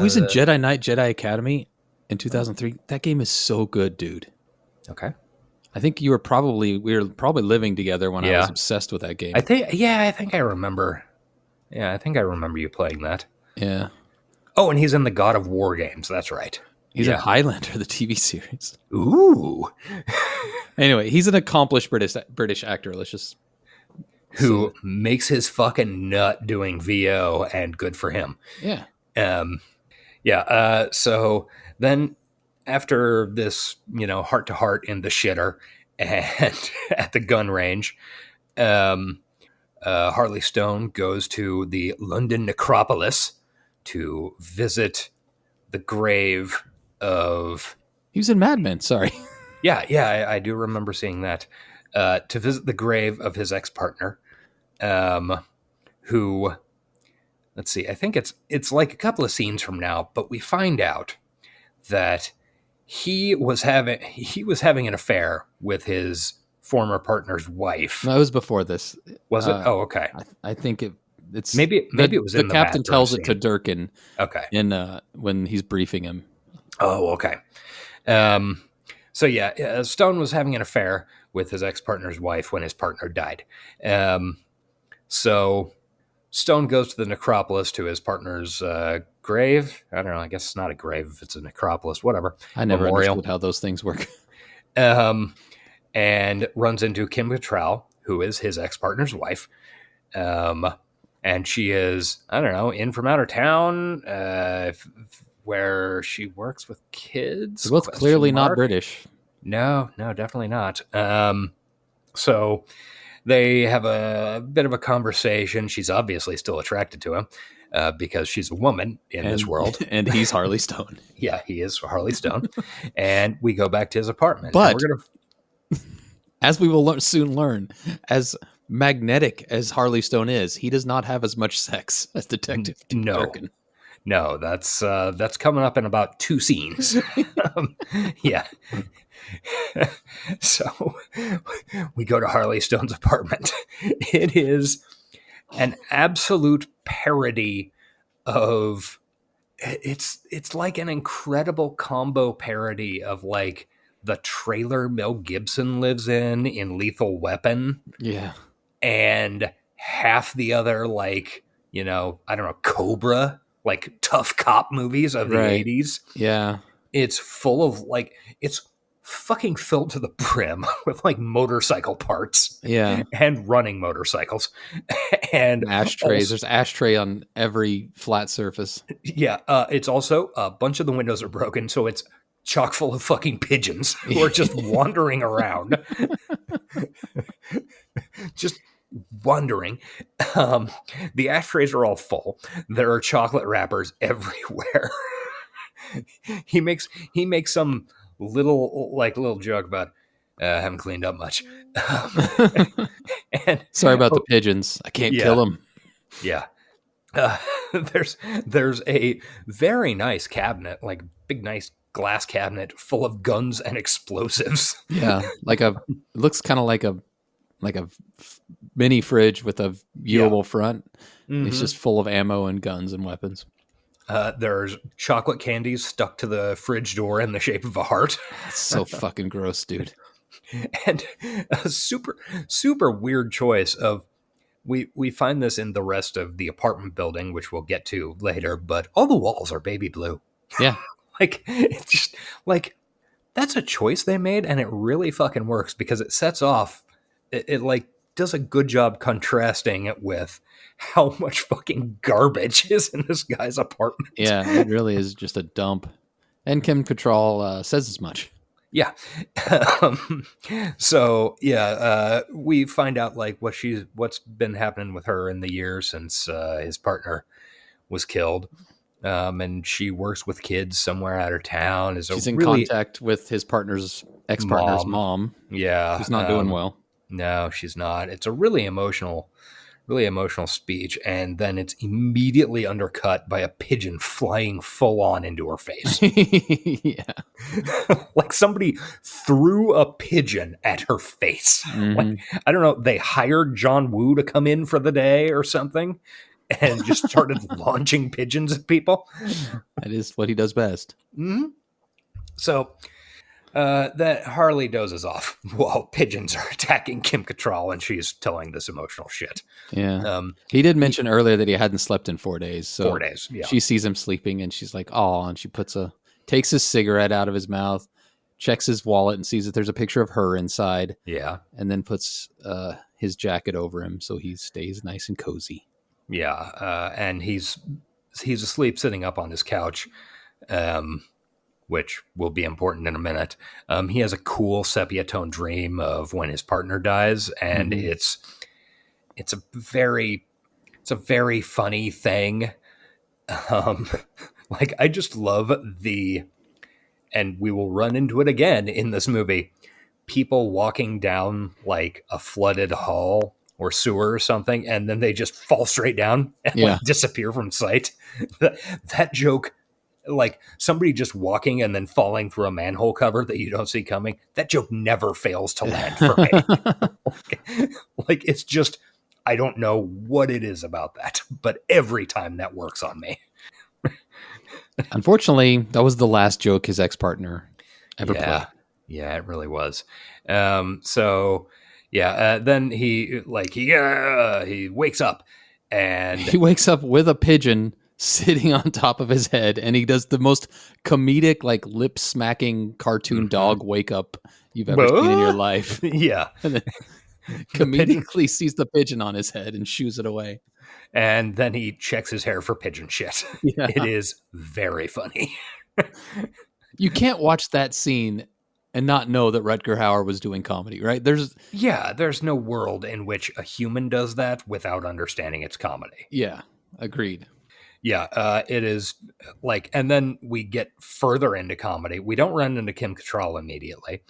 He's in Jedi Knight, Jedi Academy in 2003. That game is so good, dude. Okay. I think we were probably living together when I was obsessed with that game. I think I remember. Yeah, I think I remember you playing that. Yeah. Oh, and he's in the God of War games. That's right. He's in Highlander, the TV series. Ooh. Anyway, he's an accomplished British actor. Let's just who makes his fucking nut doing VO, and good for him. Yeah. So then after this, heart to heart in the shitter and at the gun range, Harley Stone goes to the London necropolis to visit the grave of... He was in Mad Men, sorry. Yeah, I do remember seeing that. To visit the grave of his ex-partner, who, let's see, I think it's like a couple of scenes from now, but we find out that he was having an affair with his former partner's wife. No, it was before this. Was it? Oh, okay. I think it's maybe it was in the captain tells it to Durkin. Okay. When he's briefing him. Oh, okay. So yeah, Stone was having an affair with his ex-partner's wife when his partner died. So Stone goes to the necropolis to his partner's grave. I don't know. I guess it's not a grave if it's a necropolis. Whatever. I never Memorial. understood how those things work. And runs into Kim Cattrall, who is his ex-partner's wife. And she is, I don't know, in from out of town, where she works with kids. They're both clearly not British. No, definitely not. So they have a bit of a conversation. She's obviously still attracted to him because she's a woman in this world. And he's Harley Stone. Yeah, he is Harley Stone. And we go back to his apartment. But we're gonna... as we will soon learn, as magnetic as Harley Stone is, he does not have as much sex as Detective Durkin. No, that's coming up in about 2 scenes. Yeah. So we go to Harley Stone's apartment. It is an absolute parody of it's like an incredible combo parody of like the trailer Mel Gibson lives in Lethal Weapon. Yeah. And half the other, like, I don't know, Cobra, like tough cop movies of the 80s. Yeah. It's full of like, it's fucking filled to the brim with like motorcycle parts. Yeah. And running motorcycles. And ashtrays. There's ashtray on every flat surface. Yeah. It's also a bunch of the windows are broken. So it's chock full of fucking pigeons who are just wandering around. Just wandering. The ashtrays are all full. There are chocolate wrappers everywhere. He makes some little joke about haven't cleaned up much. And sorry about the pigeons. I can't kill them. Yeah. There's a very nice cabinet, like big nice glass cabinet full of guns and explosives. Yeah, it looks kind of like a mini fridge with a viewable front. Mm-hmm. It's just full of ammo and guns and weapons. There's chocolate candies stuck to the fridge door in the shape of a heart. That's so fucking gross, dude. And a super, super weird choice of, we find this in the rest of the apartment building, which we'll get to later, but all the walls are baby blue. Yeah. Like, it's just, like, that's a choice they made, and it really fucking works because it sets off, it like, does a good job contrasting it with how much fucking garbage is in this guy's apartment. Yeah, it really is just a dump. And Kim Cattrall says as much. Yeah. So yeah, we find out like what's been happening with her in the years since his partner was killed. And she works with kids somewhere out of town. She's in contact with his ex-partner's mom. Yeah. Who's not doing well. No, she's not. It's a really emotional speech, and then it's immediately undercut by a pigeon flying full on into her face. Yeah. Like somebody threw a pigeon at her face. Mm-hmm. Like, I don't know, they hired John Woo to come in for the day or something and just started launching pigeons at people. That is what he does best. Mm-hmm. So that Harley dozes off while pigeons are attacking Kim Cattrall, and she's telling this emotional shit. Yeah. He did mention earlier that he hadn't slept in 4 days. So 4 days, yeah. She sees him sleeping, and she's like, "Oh," and she takes his cigarette out of his mouth, checks his wallet, and sees that there's a picture of her inside. Yeah. And then puts his jacket over him so he stays nice and cozy. Yeah. And he's asleep sitting up on his couch. Which will be important in a minute. He has a cool sepia tone dream of when his partner dies, and mm-hmm. it's a very funny thing. Like I just love and we will run into it again in this movie. People walking down like a flooded hall or sewer or something, and then they just fall straight down and like, disappear from sight. That joke. Like somebody just walking and then falling through a manhole cover that you don't see coming. That joke never fails to land for me. Like it's just, I don't know what it is about that, but every time that works on me. Unfortunately, that was the last joke his ex-partner ever played. Yeah, it really was. So yeah, then he wakes up And he wakes up with a pigeon sitting on top of his head, and he does the most comedic, like lip smacking cartoon dog wake up you've ever seen in your life. Yeah. And then comedically sees the pigeon on his head and shoos it away. And then he checks his hair for pigeon shit. Yeah. It is very funny. You can't watch that scene and not know that Rutger Hauer was doing comedy, right? There's no world in which a human does that without understanding it's comedy. Yeah, agreed. Yeah, it is like, and then we get further into comedy. We don't run into Kim Cattrall immediately.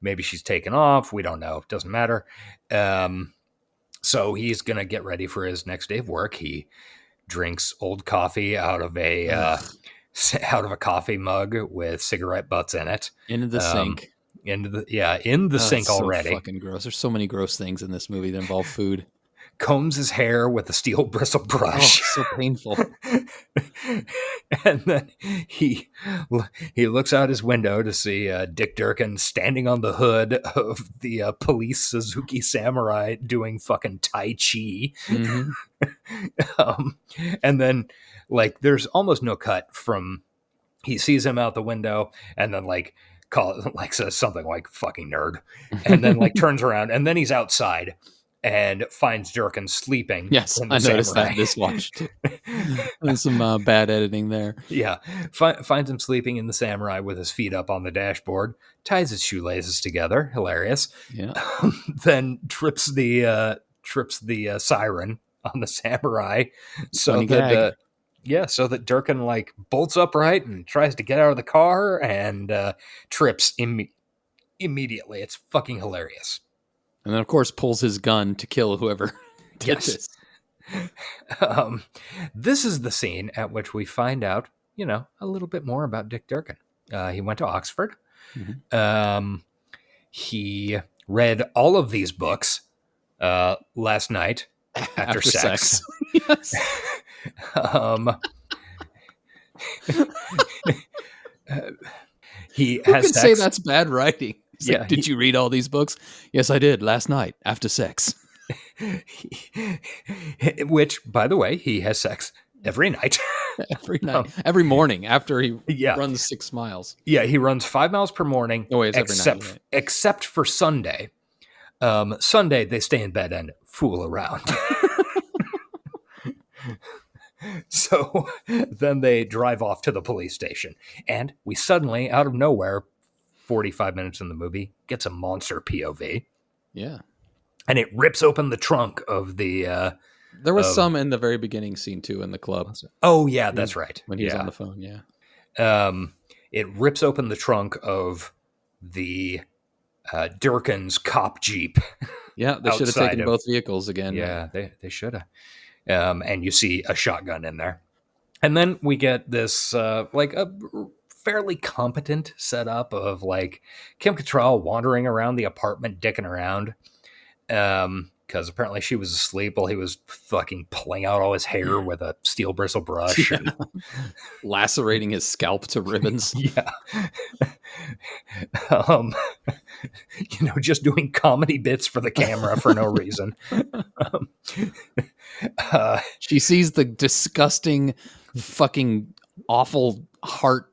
Maybe she's taken off. We don't know. Doesn't matter. So he's going to get ready for his next day of work. He drinks old coffee out of a coffee mug with cigarette butts in it. Into the sink. In the sink so already. Fucking gross. There's so many gross things in this movie that involve food. Combs his hair with a steel bristle brush. Oh, so painful. And then he looks out his window to see Dick Durkin standing on the hood of the police Suzuki Samurai doing fucking Tai Chi. Mm-hmm. And then, like, there's almost no cut from he sees him out the window and then says something like "fucking nerd," and then like turns around and then he's outside and finds Durkin sleeping. Yes, I noticed that in this watch too. There's some bad editing there. Yeah, finds him sleeping in the Samurai with his feet up on the dashboard, ties his shoelaces together, hilarious. Yeah. Then trips the siren on the Samurai, so that Durkin like bolts upright and tries to get out of the car and trips immediately. It's fucking hilarious. And then, of course, pulls his gun to kill whoever did this. This is the scene at which we find out, a little bit more about Dick Durkin. He went to Oxford. Mm-hmm. He read all of these books last night after sex. Yes. He Who has can sex. say that's bad writing? Yeah, did you read all these books? Yes, I did last night after sex. Which, by the way, he has sex every night. Every night. Every morning after he runs 6 miles. Yeah, he runs 5 miles per morning. Oh, wait, it's every night. Except for Sunday. Sunday, they stay in bed and fool around. So then they drive off to the police station. And we suddenly, out of nowhere, 45 minutes in the movie, gets a monster POV. Yeah. And it rips open the trunk of the... there was some in the very beginning scene, too, in the club. Oh, yeah, that's right. When he was on the phone, yeah. It rips open the trunk of the Durkin's cop Jeep. Yeah, they should have taken both vehicles again. Yeah, they should have. And you see a shotgun in there. And then we get this, like, a fairly competent setup of, like, Kim Cattrall wandering around the apartment, dicking around. Because apparently she was asleep while he was fucking pulling out all his hair with a steel bristle brush. And... lacerating his scalp to ribbons. Yeah. Just doing comedy bits for the camera for no reason. She sees the disgusting, fucking awful heart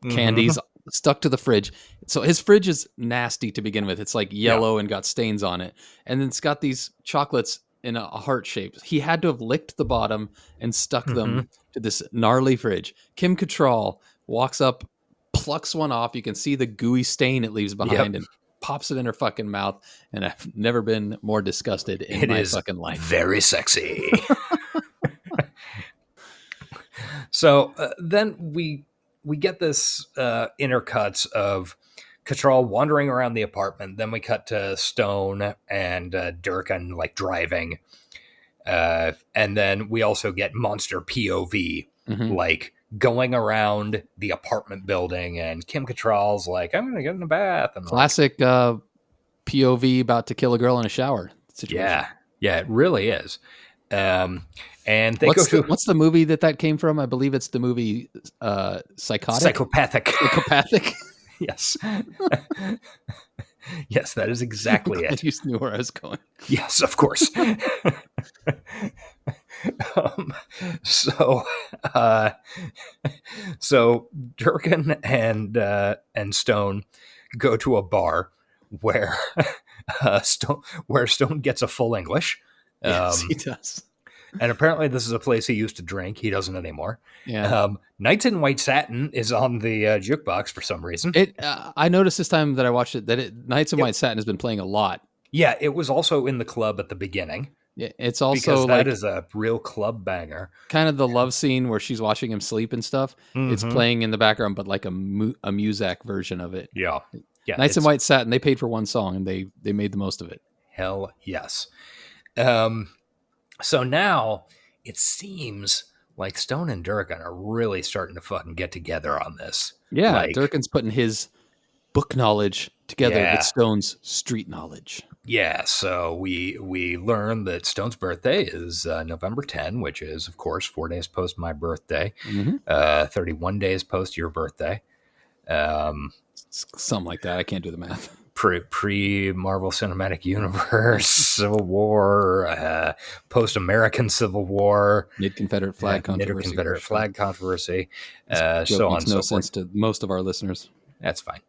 candies stuck to the fridge. So his fridge is nasty to begin with. It's like yellow and got stains on it. And then it's got these chocolates in a heart shape. He had to have licked the bottom and stuck them to this gnarly fridge. Kim Cattrall walks up, plucks one off. You can see the gooey stain it leaves behind and pops it in her fucking mouth. And I've never been more disgusted in my fucking life. Very sexy. So then we get this intercuts of Cattrall wandering around the apartment. Then we cut to Stone and Durkin like driving. And then we also get monster POV, like going around the apartment building. And Kim Cattrall's like, I'm going to get in a bath. And classic POV about to kill a girl in a shower situation. Yeah, it really is. And they what's the movie that came from? I believe it's the movie Psychopathic. Yes. Yes, that is exactly it. You knew where I was going. Yes, of course. Um, so, uh, so Durkin and Stone go to a bar where Stone gets a full English. Yes, he does. And apparently this is a place he used to drink. He doesn't anymore. Yeah. Nights in White Satin is on the jukebox for some reason. I noticed this time that I watched it that Nights in White Satin has been playing a lot. Yeah, it was also in the club at the beginning. Yeah, it's also because like that is a real club banger. kind of the love scene where she's watching him sleep and stuff. It's playing in the background, but like a Muzak version of it. Yeah. Nights in White Satin. They paid for one song and they made the most of it. Hell yes. So now it seems like Stone and Durkin are really starting to fucking get together on this. Yeah, like, Durkin's putting his book knowledge together Yeah. with Stone's street knowledge. Yeah, so we learn that Stone's birthday is November 10, which is, of course, 4 days post my birthday, 31 days post your birthday. Something like that. I can't do the math. Pre Marvel Cinematic Universe, Civil War, post American Civil War, Mid Confederate flag controversy. Confederate flag controversy, Joke so on makes and no so sense forth. to most of our listeners. That's fine.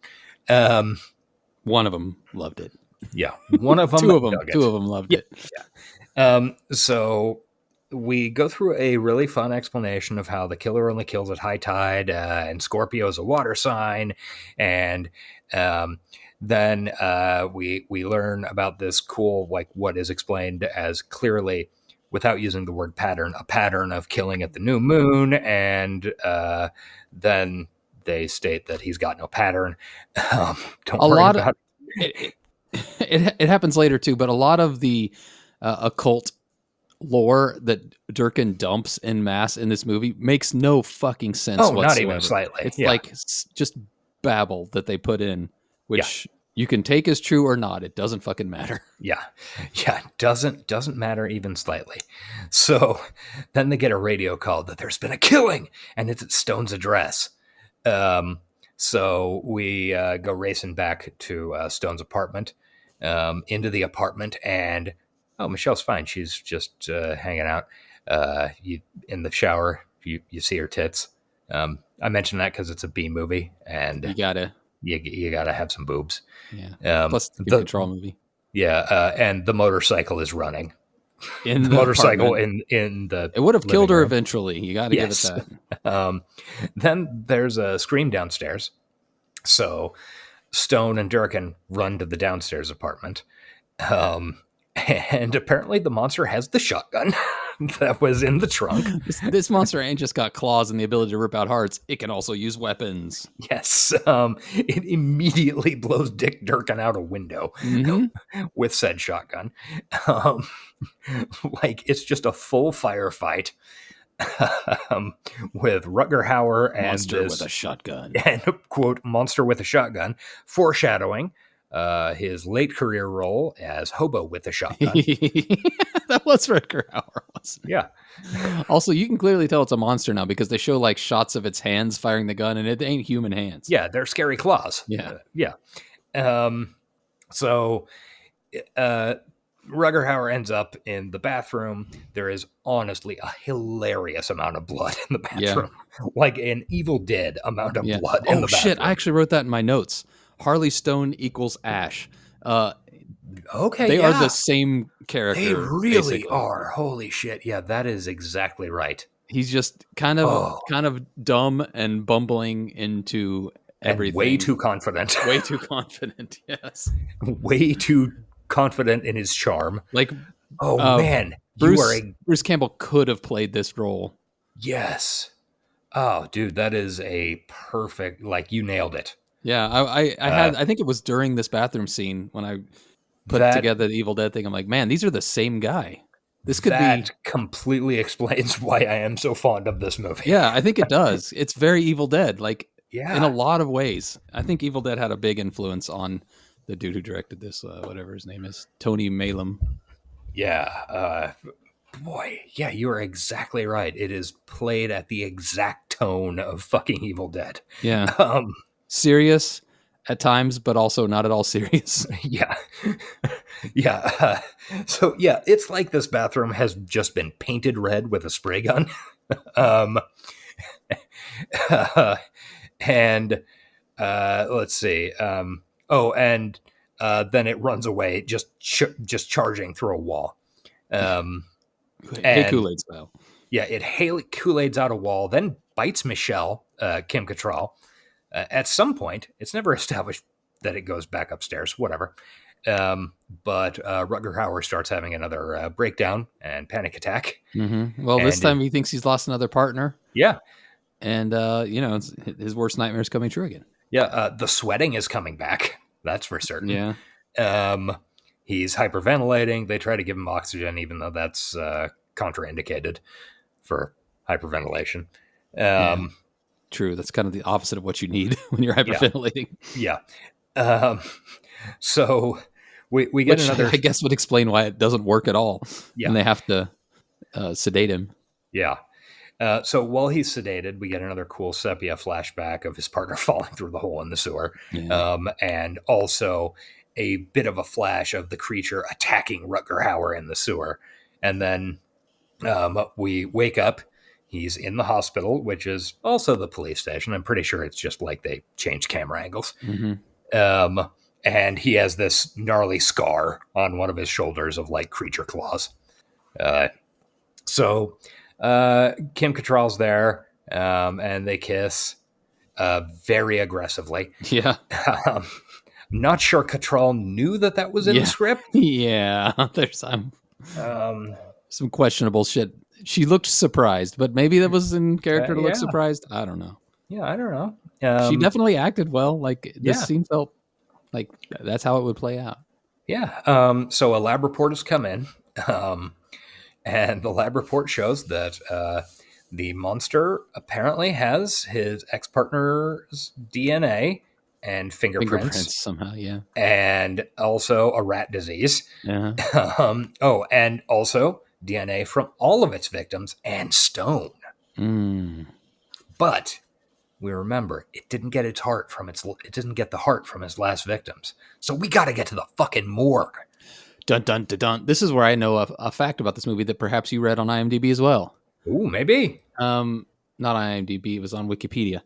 One of them loved it. Yeah, one of them. Two of them loved it. So we go through a really fun explanation of how the killer only kills at high tide, and Scorpio is a water sign, and then we learn about this cool, like what is explained as clearly, without using the word pattern, a pattern of killing at the new moon, and then they state that he's got no pattern. Don't worry about it. It happens later too, but a lot of the occult lore that Durkin dumps en masse in this movie makes no fucking sense whatsoever. Not even slightly. It's like just babble that they put in, which you can take as true or not. It doesn't fucking matter. Yeah, doesn't matter even slightly. So then they get a radio call that there's been a killing, and it's at Stone's address. So we go racing back to Stone's apartment, into the apartment, and Michelle's fine. She's just hanging out. In the shower, you see her tits. I mentioned that because it's a B movie, and you gotta have some boobs. Yeah. Plus the control movie. Yeah, and the motorcycle is running. In the motorcycle in the. It would have killed her room. Eventually. You got to give it that. Then there's a scream downstairs. So Stone and Durkin run to the downstairs apartment. And apparently the monster has the shotgun that was in the trunk. This monster ain't just got claws and the ability to rip out hearts. It can also use weapons. Yes. It immediately blows Dick Durkin out a window with said shotgun. Like it's just a full firefight. With Rutger Hauer and monster with a shotgun, and quote monster with a shotgun, foreshadowing his late career role as hobo with a shotgun. That was Rutger Hauer, wasn't it? Yeah. Also, you can clearly tell it's a monster now because they show like shots of its hands firing the gun, and it ain't human hands. Yeah, they're scary claws. Yeah, So, Rutger Hauer ends up in the bathroom. There is honestly a hilarious amount of blood in the bathroom, like an Evil Dead amount of blood in the bathroom. Shit! I actually wrote that in my notes. Harley Stone equals Ash. Okay, they are the same character. They really basically are. Holy shit! Yeah, that is exactly right. He's just kind of dumb and bumbling into everything. And way too confident. Way too confident. Yes. Way too confident in his charm. Like, man, Bruce Campbell could have played this role. Yes. Oh, dude, that is a perfect. Like, you nailed it. Yeah, I think it was during this bathroom scene when I put together the Evil Dead thing. I'm like, man, these are the same guy. This could that completely explains why I am so fond of this movie. Yeah, I think it does. It's very Evil Dead, like in a lot of ways. I think Evil Dead had a big influence on the dude who directed this, whatever his name is, Tony Malum. Yeah, boy, yeah, you are exactly right. It is played at the exact tone of fucking Evil Dead. Yeah. Serious, at times, but also not at all serious. Yeah. Yeah. So yeah, it's like this bathroom has just been painted red with a spray gun. um, and let's see. And then it runs away, just charging through a wall. Hey, And Kool-Aid style. yeah, it Kool-Aid's out a wall, then bites Michelle, Kim Cattrall. At some point, it's never established that it goes back upstairs, whatever. But Rutger Hauer starts having another breakdown and panic attack. Mm-hmm. Well, this time he thinks he's lost another partner. Yeah. And, his worst nightmare is coming true again. Yeah, the sweating is coming back. That's for certain. Yeah. He's hyperventilating. They try to give him oxygen, even though that's contraindicated for hyperventilation. True. That's kind of the opposite of what you need when you're hyperventilating. Yeah. So we get another... I guess would explain why it doesn't work at all. Yeah. And they have to sedate him. Yeah. So while he's sedated, we get another cool sepia flashback of his partner falling through the hole in the sewer. Yeah. And also a bit of a flash of the creature attacking Rutger Hauer in the sewer. And then we wake up. He's in the hospital, which is also the police station. I'm pretty sure it's just like they changed camera angles. Mm-hmm. And he has this gnarly scar on one of his shoulders of like creature claws. So Kim Cattrall's there, and they kiss very aggressively. Yeah. I'm not sure Cattrall knew that was in the script. Yeah, there's some questionable shit. She looked surprised, but maybe that was in character to look surprised. I don't know. Yeah, I don't know. She definitely acted well. Like this scene felt like that's how it would play out. Yeah. So a lab report has come in, and the lab report shows that the monster apparently has his ex-partner's DNA and fingerprints somehow, yeah, and also a rat disease. Uh-huh. And also DNA from all of its victims and Stone. But we remember it didn't get its heart from it didn't get the heart from his last victims. So we got to get to the fucking morgue. Dun dun dun dun. This is where I know a fact about this movie that perhaps you read on IMDb as well. Ooh, maybe. Not IMDb. It was on Wikipedia.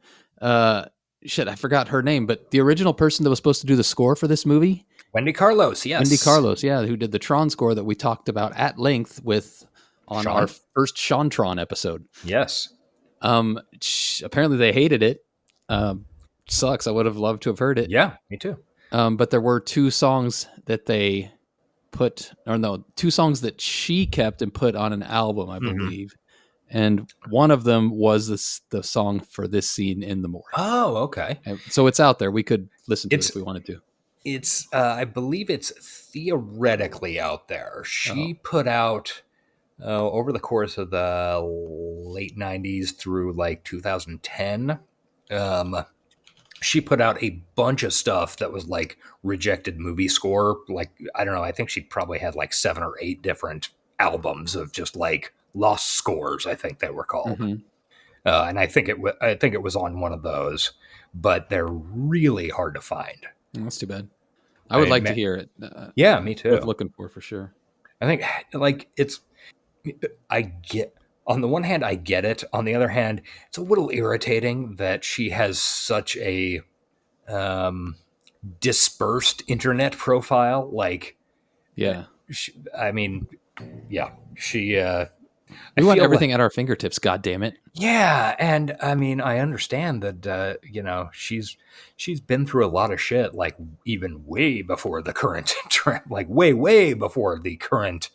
Shit, I forgot her name, but the original person that was supposed to do the score for this movie, Wendy Carlos, yes. Wendy Carlos, yeah, who did the Tron score that we talked about at length on our first Sean Tron episode. Yes. Apparently they hated it. Sucks. I would have loved to have heard it. Yeah, me too. But there were two songs that two songs that she kept and put on an album, I believe. And one of them was the song for this scene in the morgue. Oh, okay. So it's out there. We could listen to it if we wanted to. It's, I believe it's theoretically out there. She put out, over the course of the late 90s through like 2010, she put out a bunch of stuff that was like rejected movie score. Like, I don't know, I think she probably had like 7 or 8 different albums of just like lost scores, I think they were called. And I think it was on one of those, but they're really hard to find. That's too bad. I would like to hear it. Yeah, me too. Worth looking for sure. I think like on the one hand, I get it. On the other hand, it's a little irritating that she has such a dispersed internet profile. Like, yeah, we want everything at our fingertips. God damn it. Yeah, and I mean, I understand that she's been through a lot of shit, like even way before the current way before the current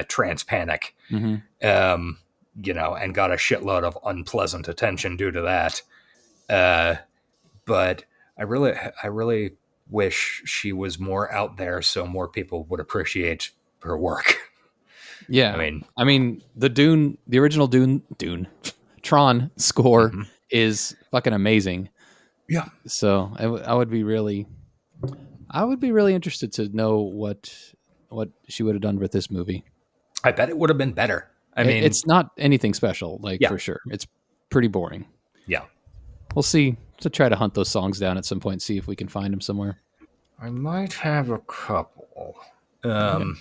trans panic. And got a shitload of unpleasant attention due to that. But I really wish she was more out there so more people would appreciate her work. Yeah, I mean, the original Dune Tron score is fucking amazing. Yeah. So I would be really interested to know what she would have done with this movie. I bet it would have been better. I mean, it's not anything special, for sure. It's pretty boring. Yeah. We'll see. to try to hunt those songs down at some point, see if we can find them somewhere. I might have a couple. So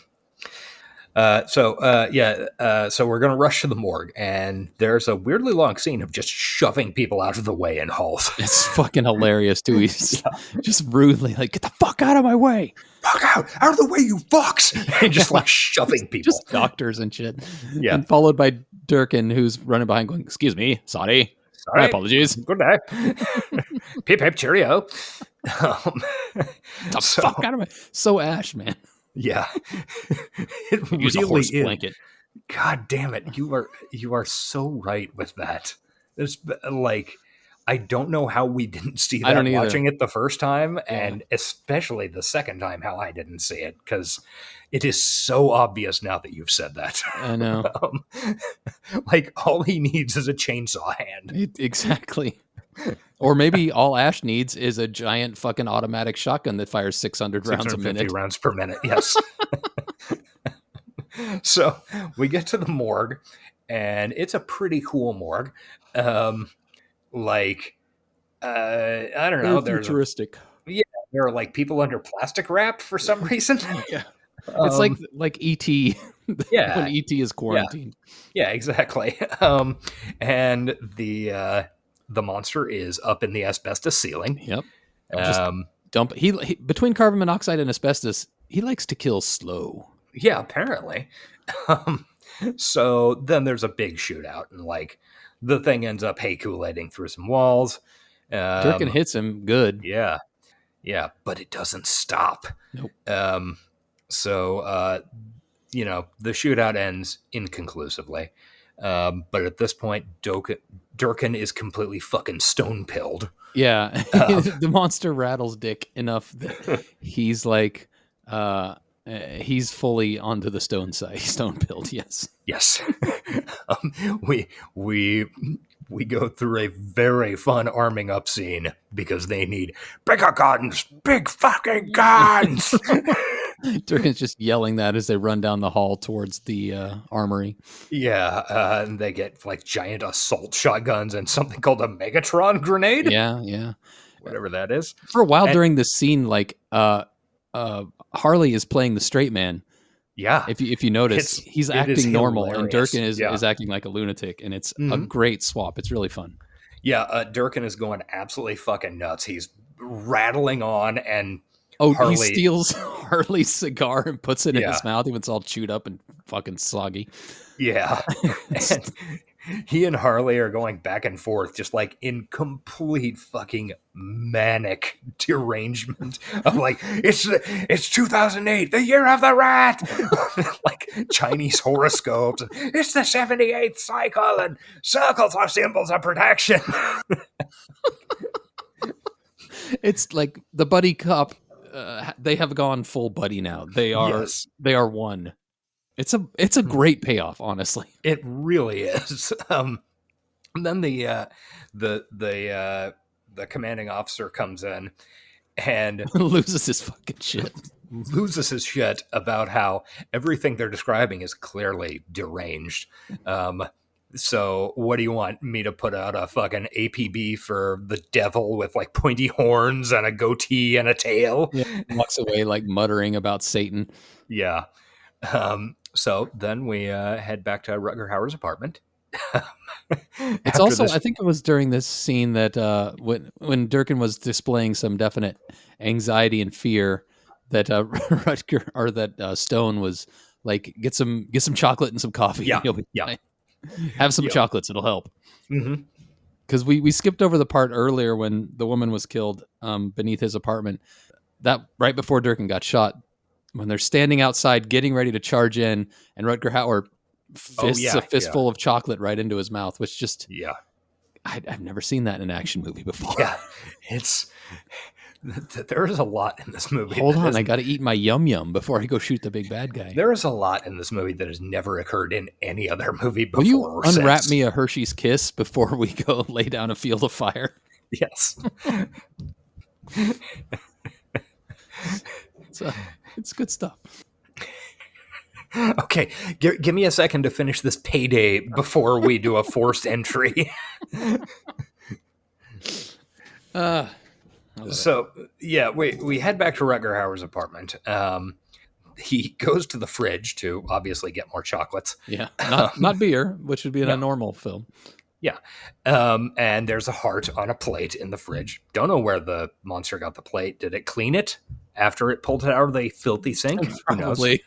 we're going to rush to the morgue, and there's a weirdly long scene of just shoving people out of the way in halls. It's fucking hilarious, too. He's just rudely like, get the fuck out of my way. Fuck out of the way, you fucks. And just like shoving people. Just doctors and shit. Yeah. And followed by Durkin, who's running behind going, excuse me, sorry. My apologies. Good day. Pip, pip, cheerio. The fuck out of my... So Ash, man. Yeah. It Use a really horse is. blanket. God damn it. You are so right with that. There's like, I don't know how we didn't see that watching it the first time, and especially the second time how I didn't see it, because it is so obvious now that you've said that. I know. Like, all he needs is a chainsaw hand. Exactly. Or maybe all Ash needs is a giant fucking automatic shotgun that fires 600 rounds a minute. Rounds per minute, yes. So we get to the morgue, and it's a pretty cool morgue. I don't know. Very futuristic. There are like people under plastic wrap for some reason. Yeah. It's like E.T. Yeah. When E.T. is quarantined. Yeah, exactly. And the monster is up in the asbestos ceiling. Yep. Just dump. He between carbon monoxide and asbestos, he likes to kill slow. Yeah, apparently. So then there's a big shootout, and like the thing ends up Kool-Aiding through some walls. Durkin hits him good. Yeah, but it doesn't stop. Nope. So the shootout ends inconclusively. But at this point, Durkin is completely fucking stone-pilled. Yeah. The monster rattles Dick enough that he's like, he's fully onto the stone-pilled, yes. Yes. We go through a very fun arming up scene because they need bigger guns, big fucking guns. Durkin's just yelling that as they run down the hall towards the armory. Yeah, and they get like giant assault shotguns and something called a Megatron grenade. Yeah. Whatever that is. For a while during this scene, like Harley is playing the straight man. Yeah. If you notice, he's acting normal, and Durkin is acting like a lunatic, and it's a great swap. It's really fun. Yeah, Durkin is going absolutely fucking nuts. He's rattling on, and he steals Harley's cigar and puts it in his mouth, even it's all chewed up and fucking soggy. Yeah. And he and Harley are going back and forth, just like in complete fucking manic derangement. I'm like, it's 2008, the year of the rat. Like Chinese horoscopes. It's the 78th cycle, and circles are symbols of protection. It's like the buddy cop. They have gone full buddy now. They are one. It's a great payoff, honestly. It really is. And then the commanding officer comes in and loses his fucking shit. Loses his shit about how everything they're describing is clearly deranged. So what do you want me to put out a fucking APB for the devil with like pointy horns and a goatee and a tail? Yeah, walks away like muttering about Satan. Yeah. So then we head back to Rutger Hauer's apartment. It's also, I think it was during this scene that when Durkin was displaying some definite anxiety and fear, that Rutger or that Stone was like, get some chocolate and some coffee. Yeah, You'll be fine. Have some chocolates; it'll help. Because we skipped over the part earlier when the woman was killed beneath his apartment. That right before Durkin got shot. When they're standing outside getting ready to charge in, and Rutger Hauer fists a fistful of chocolate right into his mouth, which just... Yeah. I've never seen that in an action movie before. Yeah. There is a lot in this movie. Hold on, I got to eat my yum-yum before I go shoot the big bad guy. There is a lot in this movie that has never occurred in any other movie before. Will you or unwrap since. me a Hershey's Kiss before we go lay down a field of fire? Yes. It's good stuff. Okay, give me a second to finish this payday before we do a forced entry. I love it. So yeah, we head back to Rutger Hauer's apartment. He goes to the fridge to obviously get more chocolates. Yeah, not beer, which would be in a normal film. Yeah. And there's a heart on a plate in the fridge. Don't know where the monster got the plate. Did it clean it after it pulled it out of the filthy sink? Who knows? Probably.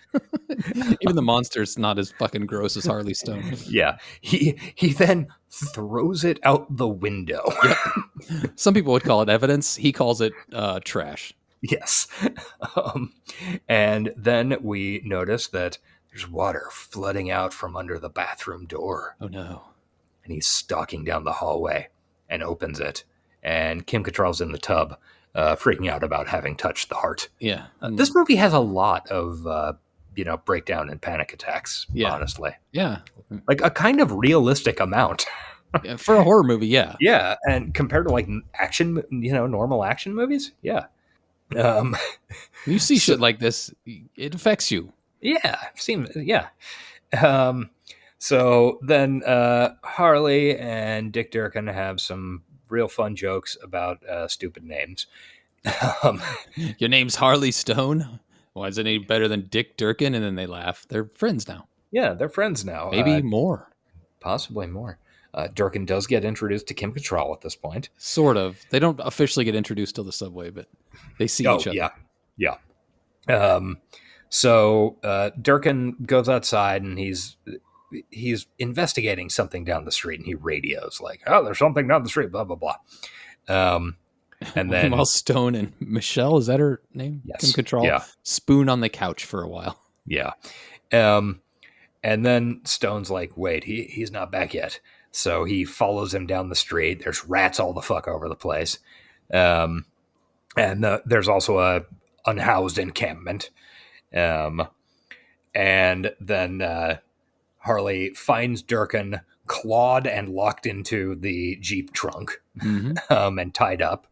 Even the monster's not as fucking gross as Harley Stone. Yeah. He then throws it out the window. Some people would call it evidence. He calls it trash. Yes. And then we notice that there's water flooding out from under the bathroom door. Oh no. And he's stalking down the hallway and opens it. And Kim Cattrall's in the tub, freaking out about having touched the heart. Yeah. This movie has a lot of, breakdown and panic attacks, honestly. Yeah. Like a kind of realistic amount. Yeah, for a horror movie, yeah. Yeah. And compared to like action, normal action movies, yeah. You see shit like this, it affects you. Yeah. Yeah. So then Harley and Dick Durkin have some real fun jokes about stupid names. Your name's Harley Stone? Why is it any better than Dick Durkin? And then they laugh. They're friends now. Yeah, they're friends now. Maybe more. Possibly more. Durkin does get introduced to Kim Cattrall at this point. Sort of. They don't officially get introduced till the subway, but they see each other. Yeah. So Durkin goes outside and he's investigating something down the street, and he radios like, "Oh, there's something down the street." Blah blah blah. And then while Stone and Michelle, is that her name? Yes. Kim Cattrall. Yeah. Spoon on the couch for a while. Yeah. And then Stone's like, "Wait, he's not back yet." So he follows him down the street. There's rats all the fuck over the place, and there's also a unhoused encampment. And then Harley finds Durkin clawed and locked into the Jeep trunk, and tied up.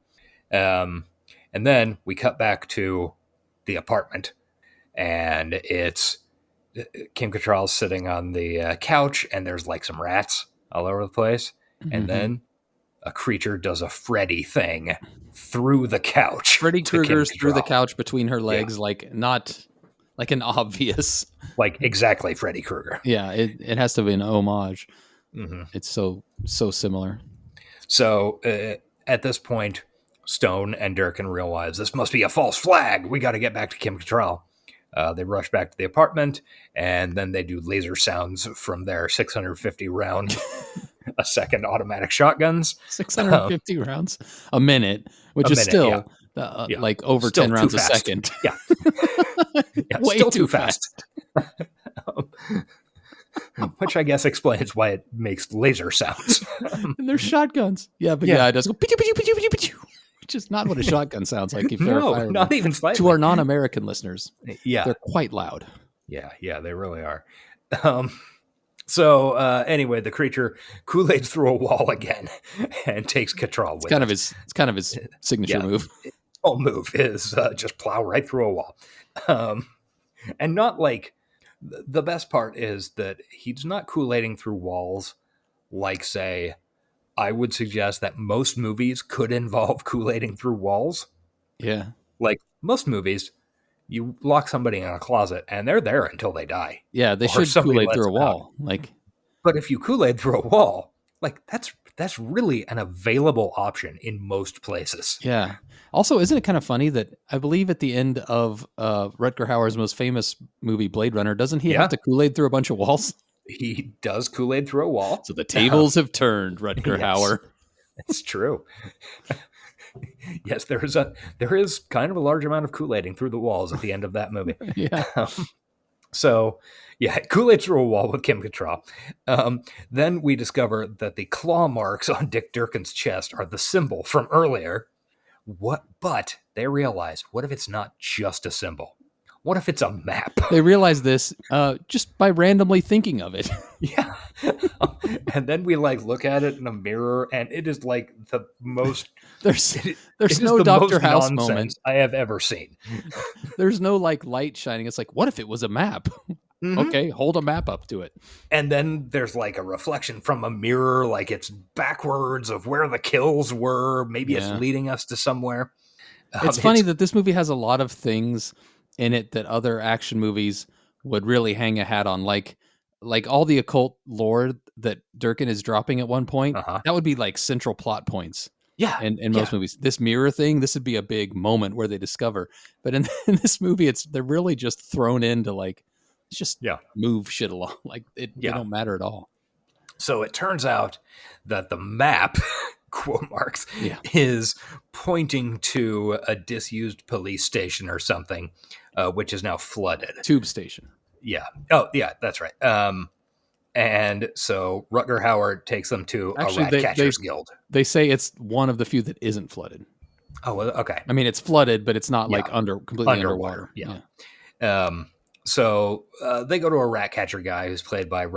And then we cut back to the apartment, and it's Kim Cattrall's sitting on the couch, and there's like some rats all over the place. And then a creature does a Freddy thing through the couch. Freddy to Kim Krueger's through the Cattrall. couch between her legs, like not like an obvious. Like exactly Freddy Krueger. Yeah, it has to be an homage. Mm-hmm. It's so similar. So at this point, Stone and Durkin realize this must be a false flag. We got to get back to Kim Cattrall. They rush back to the apartment, and then they do laser sounds from their 650 round a second automatic shotguns. 650 rounds a minute, which is still like over Still 10 rounds a fast. second. Yeah. Way still too too fast. Which I guess explains why it makes laser sounds. And they're shotguns. Yeah, but it does go pichu, pichu, pichu, pichu, pichu, which is not what a shotgun sounds like. No, not even slightly. To our non-American listeners, Yeah. they're quite loud. Yeah, they really are. So anyway, the creature Kool-Aid's through a wall again and takes Cattrall with it. It's kind of his signature move. Whole move is just plow right through a wall. And not like, the best part is that he's not Kool-Aiding through walls like, say, I would suggest that most movies could involve Kool-Aiding through walls. Yeah. Like most movies, you lock somebody in a closet and they're there until they die. Yeah, they Or should somebody Kool-Aid lets through a them out. wall. Like, But if you Kool-Aid through a wall, like that's really an available option in most places. yeah. Also, isn't it kind of funny that I believe at the end of Rutger Hauer's most famous movie, Blade Runner, doesn't he have to Kool-Aid through a bunch of walls? He does Kool-Aid through a wall. So the tables have turned, Rutger Yes. Hauer. It's true. Yes, there is kind of a large amount of Kool-Aiding through the walls at the end of that movie. Yeah. So, yeah, Kool-Aid through a wall with Kim Cattrall. Then we discover that the claw marks on Dick Durkin's chest are the symbol from earlier. But they realize, what if it's not just a symbol? What if it's a map? They realize this just by randomly thinking of it. Yeah. And then we look at it in a mirror, and it is like the most... There's It no is the Dr. most House nonsense moment. I have ever seen. There's no light shining. It's like, what if it was a map? Okay, hold a map up to it. And then there's like a reflection from a mirror, like it's backwards of where the kills were. Maybe it's Yeah. leading us to somewhere. It's funny that this movie has a lot of things in it that other action movies would really hang a hat on, like all the occult lore that Durkin is dropping at one point. Uh-huh. That would be like central plot points. Yeah. In most movies, this mirror thing, this would be a big moment where they discover. But in this movie, they're really just thrown into like, it's just move shit along. Like they don't matter at all. So it turns out that the map, quote marks, is pointing to a disused police station or something, which is now flooded. Tube station. Yeah. Oh, yeah, that's right. And so Rutger Hauer takes them to a rat catcher's guild. They say it's one of the few that isn't flooded. Oh, well, okay. I mean, it's flooded, but it's not like completely underwater. Yeah. So they go to a rat catcher guy who's played by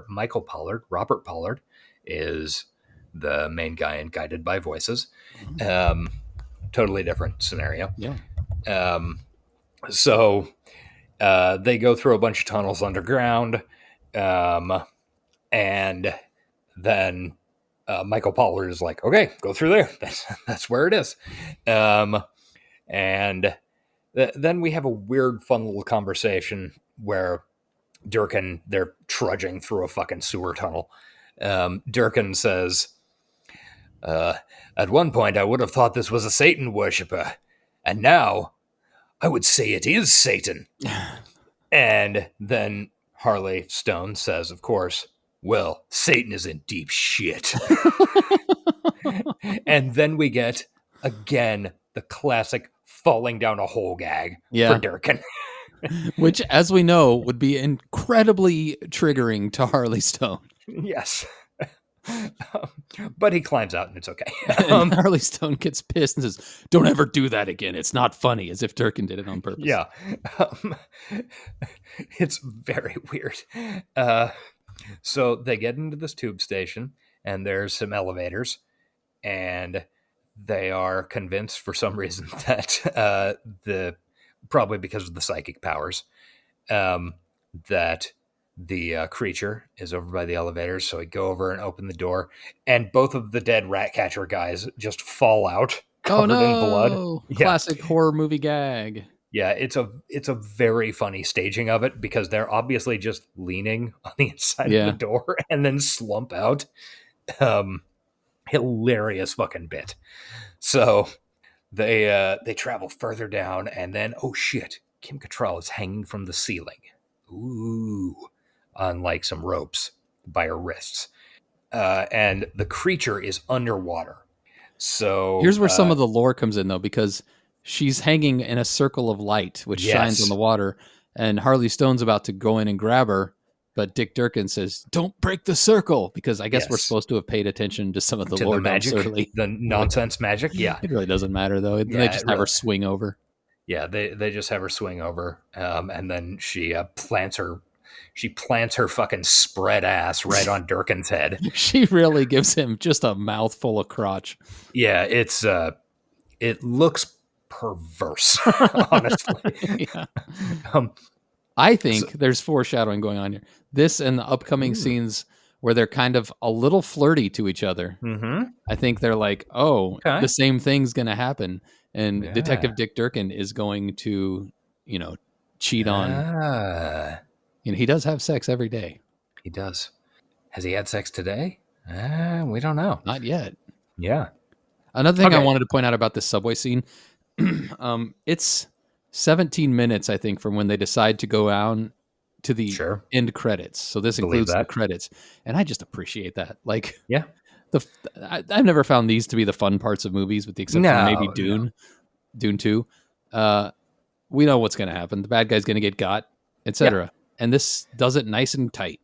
Michael Pollard. Robert Pollard is the main guy in Guided by Voices. Totally different scenario. Yeah. So they go through a bunch of tunnels underground. And then Michael Pollard is like, okay, go through there. That's where it is. And then we have a weird, fun little conversation where they're trudging through a fucking sewer tunnel. Durkin says, at one point I would have thought this was a Satan worshiper, and now I would say it is Satan. And then Harley Stone says, of course, well, Satan is in deep shit. And then we get, again, the classic falling down a hole gag for Durkin. Which, as we know, would be incredibly triggering to Harley Stone. Yes. But he climbs out and it's okay. And Harley Stone gets pissed and says, don't ever do that again. It's not funny, as if Durkin did it on purpose. Yeah. It's very weird. So they get into this tube station and there's some elevators, and they are convinced for some reason that probably because of the psychic powers, that the creature is over by the elevators. So we go over and open the door, and both of the dead rat catcher guys just fall out covered in blood. Classic horror movie gag. Yeah, it's a very funny staging of it because they're obviously just leaning on the inside of the door and then slump out. Hilarious fucking bit. So they travel further down, and then oh shit, Kim Cattrall is hanging from the ceiling. Ooh, on like some ropes by her wrists. And the creature is underwater. So here's where some of the lore comes in, though, because she's hanging in a circle of light, which shines on the water, and Harley Stone's about to go in and grab her, but Dick Durkin says, don't break the circle, because I guess we're supposed to have paid attention to some of the lore magic, early. the nonsense magic. Yeah. It really doesn't matter, though. They just have her swing over. Yeah, they just have her swing over, and then she plants her fucking spread ass right on Durkin's head. She really gives him just a mouthful of crotch. Yeah, it looks perverse, honestly. Yeah. I think there's foreshadowing going on here. This and the upcoming scenes where they're kind of a little flirty to each other. Mm-hmm. I think they're like, the same thing's going to happen. And Detective Dick Durkin is going to, cheat on. He does have sex every day. He does. Has he had sex today? We don't know. Not yet. Yeah. Another thing I wanted to point out about this subway scene, it's 17 minutes, I think, from when they decide to go out to the end credits. So this includes the credits. And I just appreciate that. Like, I've never found these to be the fun parts of movies, with the exception of maybe Dune. Dune 2. We know what's going to happen. The bad guy's going to get got, etc. Yeah. And this does it nice and tight.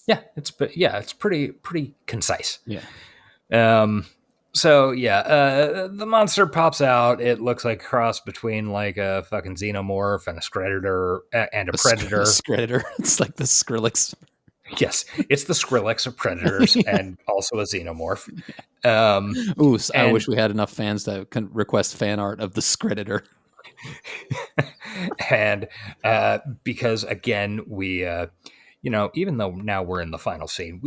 Yeah, it's pretty concise. Yeah. So the monster pops out. It looks like a cross between like a fucking xenomorph and a Skeletor and a predator. Skeletor. It's like the Skrillex. Yes, it's the Skrillex of predators and also a xenomorph. I wish we had enough fans that can request fan art of the Skeletor. And because again, we, even though now we're in the final scene,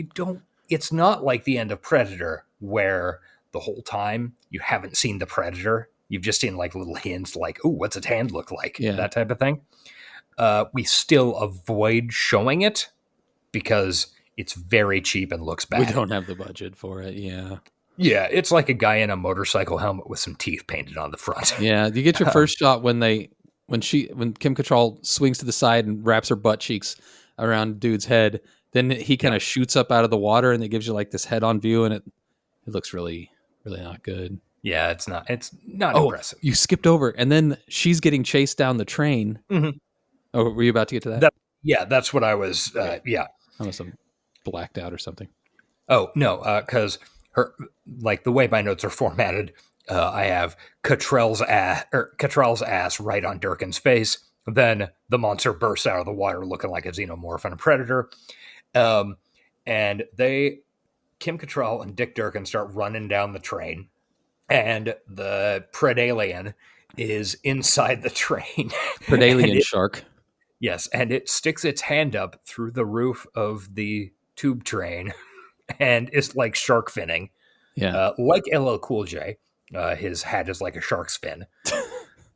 it's not like the end of Predator where the whole time you haven't seen the Predator. You've just seen like little hints like, oh, what's its hand look like? Yeah. That type of thing. We still avoid showing it because it's very cheap and looks bad. We don't have the budget for it. Yeah. Yeah, it's like a guy in a motorcycle helmet with some teeth painted on the front. Yeah, you get your first shot when Kim Cattrall swings to the side and wraps her butt cheeks around dude's head. Then he kind of shoots up out of the water, and it gives you like this head-on view, and it looks really, really not good. Yeah, it's not impressive. You skipped over, and then she's getting chased down the train. Mm-hmm. Oh, were you about to get to that? That's what I was. Yeah, I must have blacked out or something. Oh no, because her, like the way my notes are formatted, I have Cattrall's ass right on Durkin's face. Then the monster bursts out of the water looking like a xenomorph and a predator. And Kim Cattrall and Dick Durkin start running down the train, and the Predalien is inside the train. Predalien shark. Yes, and it sticks its hand up through the roof of the tube train and is like shark finning. Yeah. Like LL Cool J. His hat is like a shark's fin.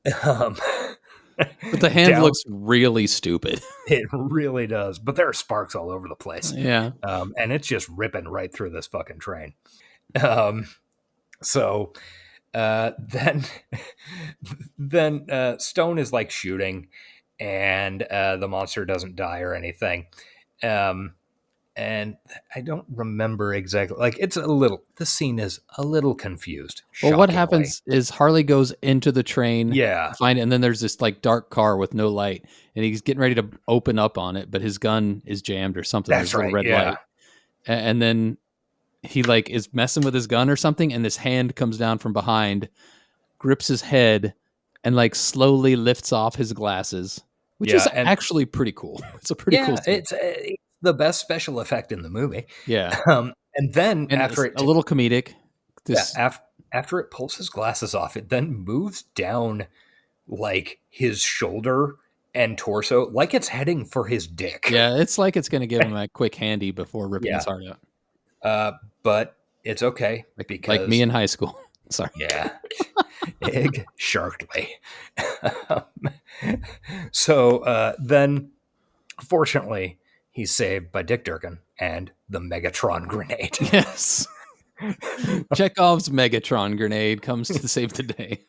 But the hand looks really stupid. It really does. But there are sparks all over the place. Yeah. And it's just ripping right through this fucking train. So then Stone is like shooting, and the monster doesn't die or anything. And I don't remember exactly. Like, the scene is a little confused. Well, what happens is Harley goes into the train. Yeah. To find it, and then there's this like dark car with no light, and he's getting ready to open up on it, but his gun is jammed or something. That's right. Red light. And then he like is messing with his gun or something, and this hand comes down from behind, grips his head, and like slowly lifts off his glasses, which is actually pretty cool. It's a pretty cool scene. It's the best special effect in the movie. Yeah. And then after a little comedic. After it pulls his glasses off, it then moves down like his shoulder and torso, like it's heading for his dick. Yeah, it's like it's going to give him a quick handy before ripping his heart out. But it's okay. Because, like me in high school. Sorry. Yeah. Exactly. So then, fortunately, he's saved by Dick Durkin and the Megatron grenade. Yes. Chekhov's Megatron grenade comes to save the day.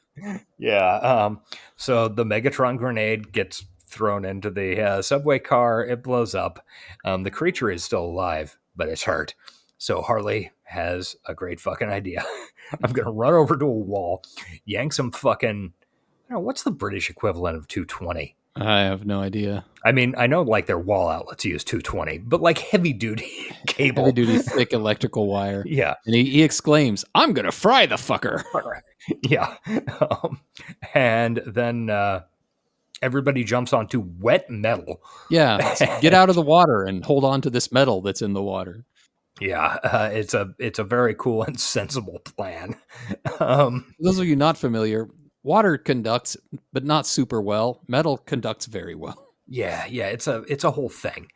Yeah. So the Megatron grenade gets thrown into the subway car. It blows up. The creature is still alive, but it's hurt. So Harley has a great fucking idea. I'm going to run over to a wall, yank some fucking, I don't know, what's the British equivalent of 220? I have no idea. I mean, I know like their wall outlets use 220, but like heavy duty cable. Heavy duty thick electrical wire. Yeah. And he exclaims, "I'm going to fry the fucker." Yeah. And then everybody jumps onto wet metal. Yeah. Get out of the water and hold on to this metal that's in the water. Yeah. It's a very cool and sensible plan. For those of you not familiar, water conducts, but not super well. Metal conducts very well. Yeah, it's a whole thing.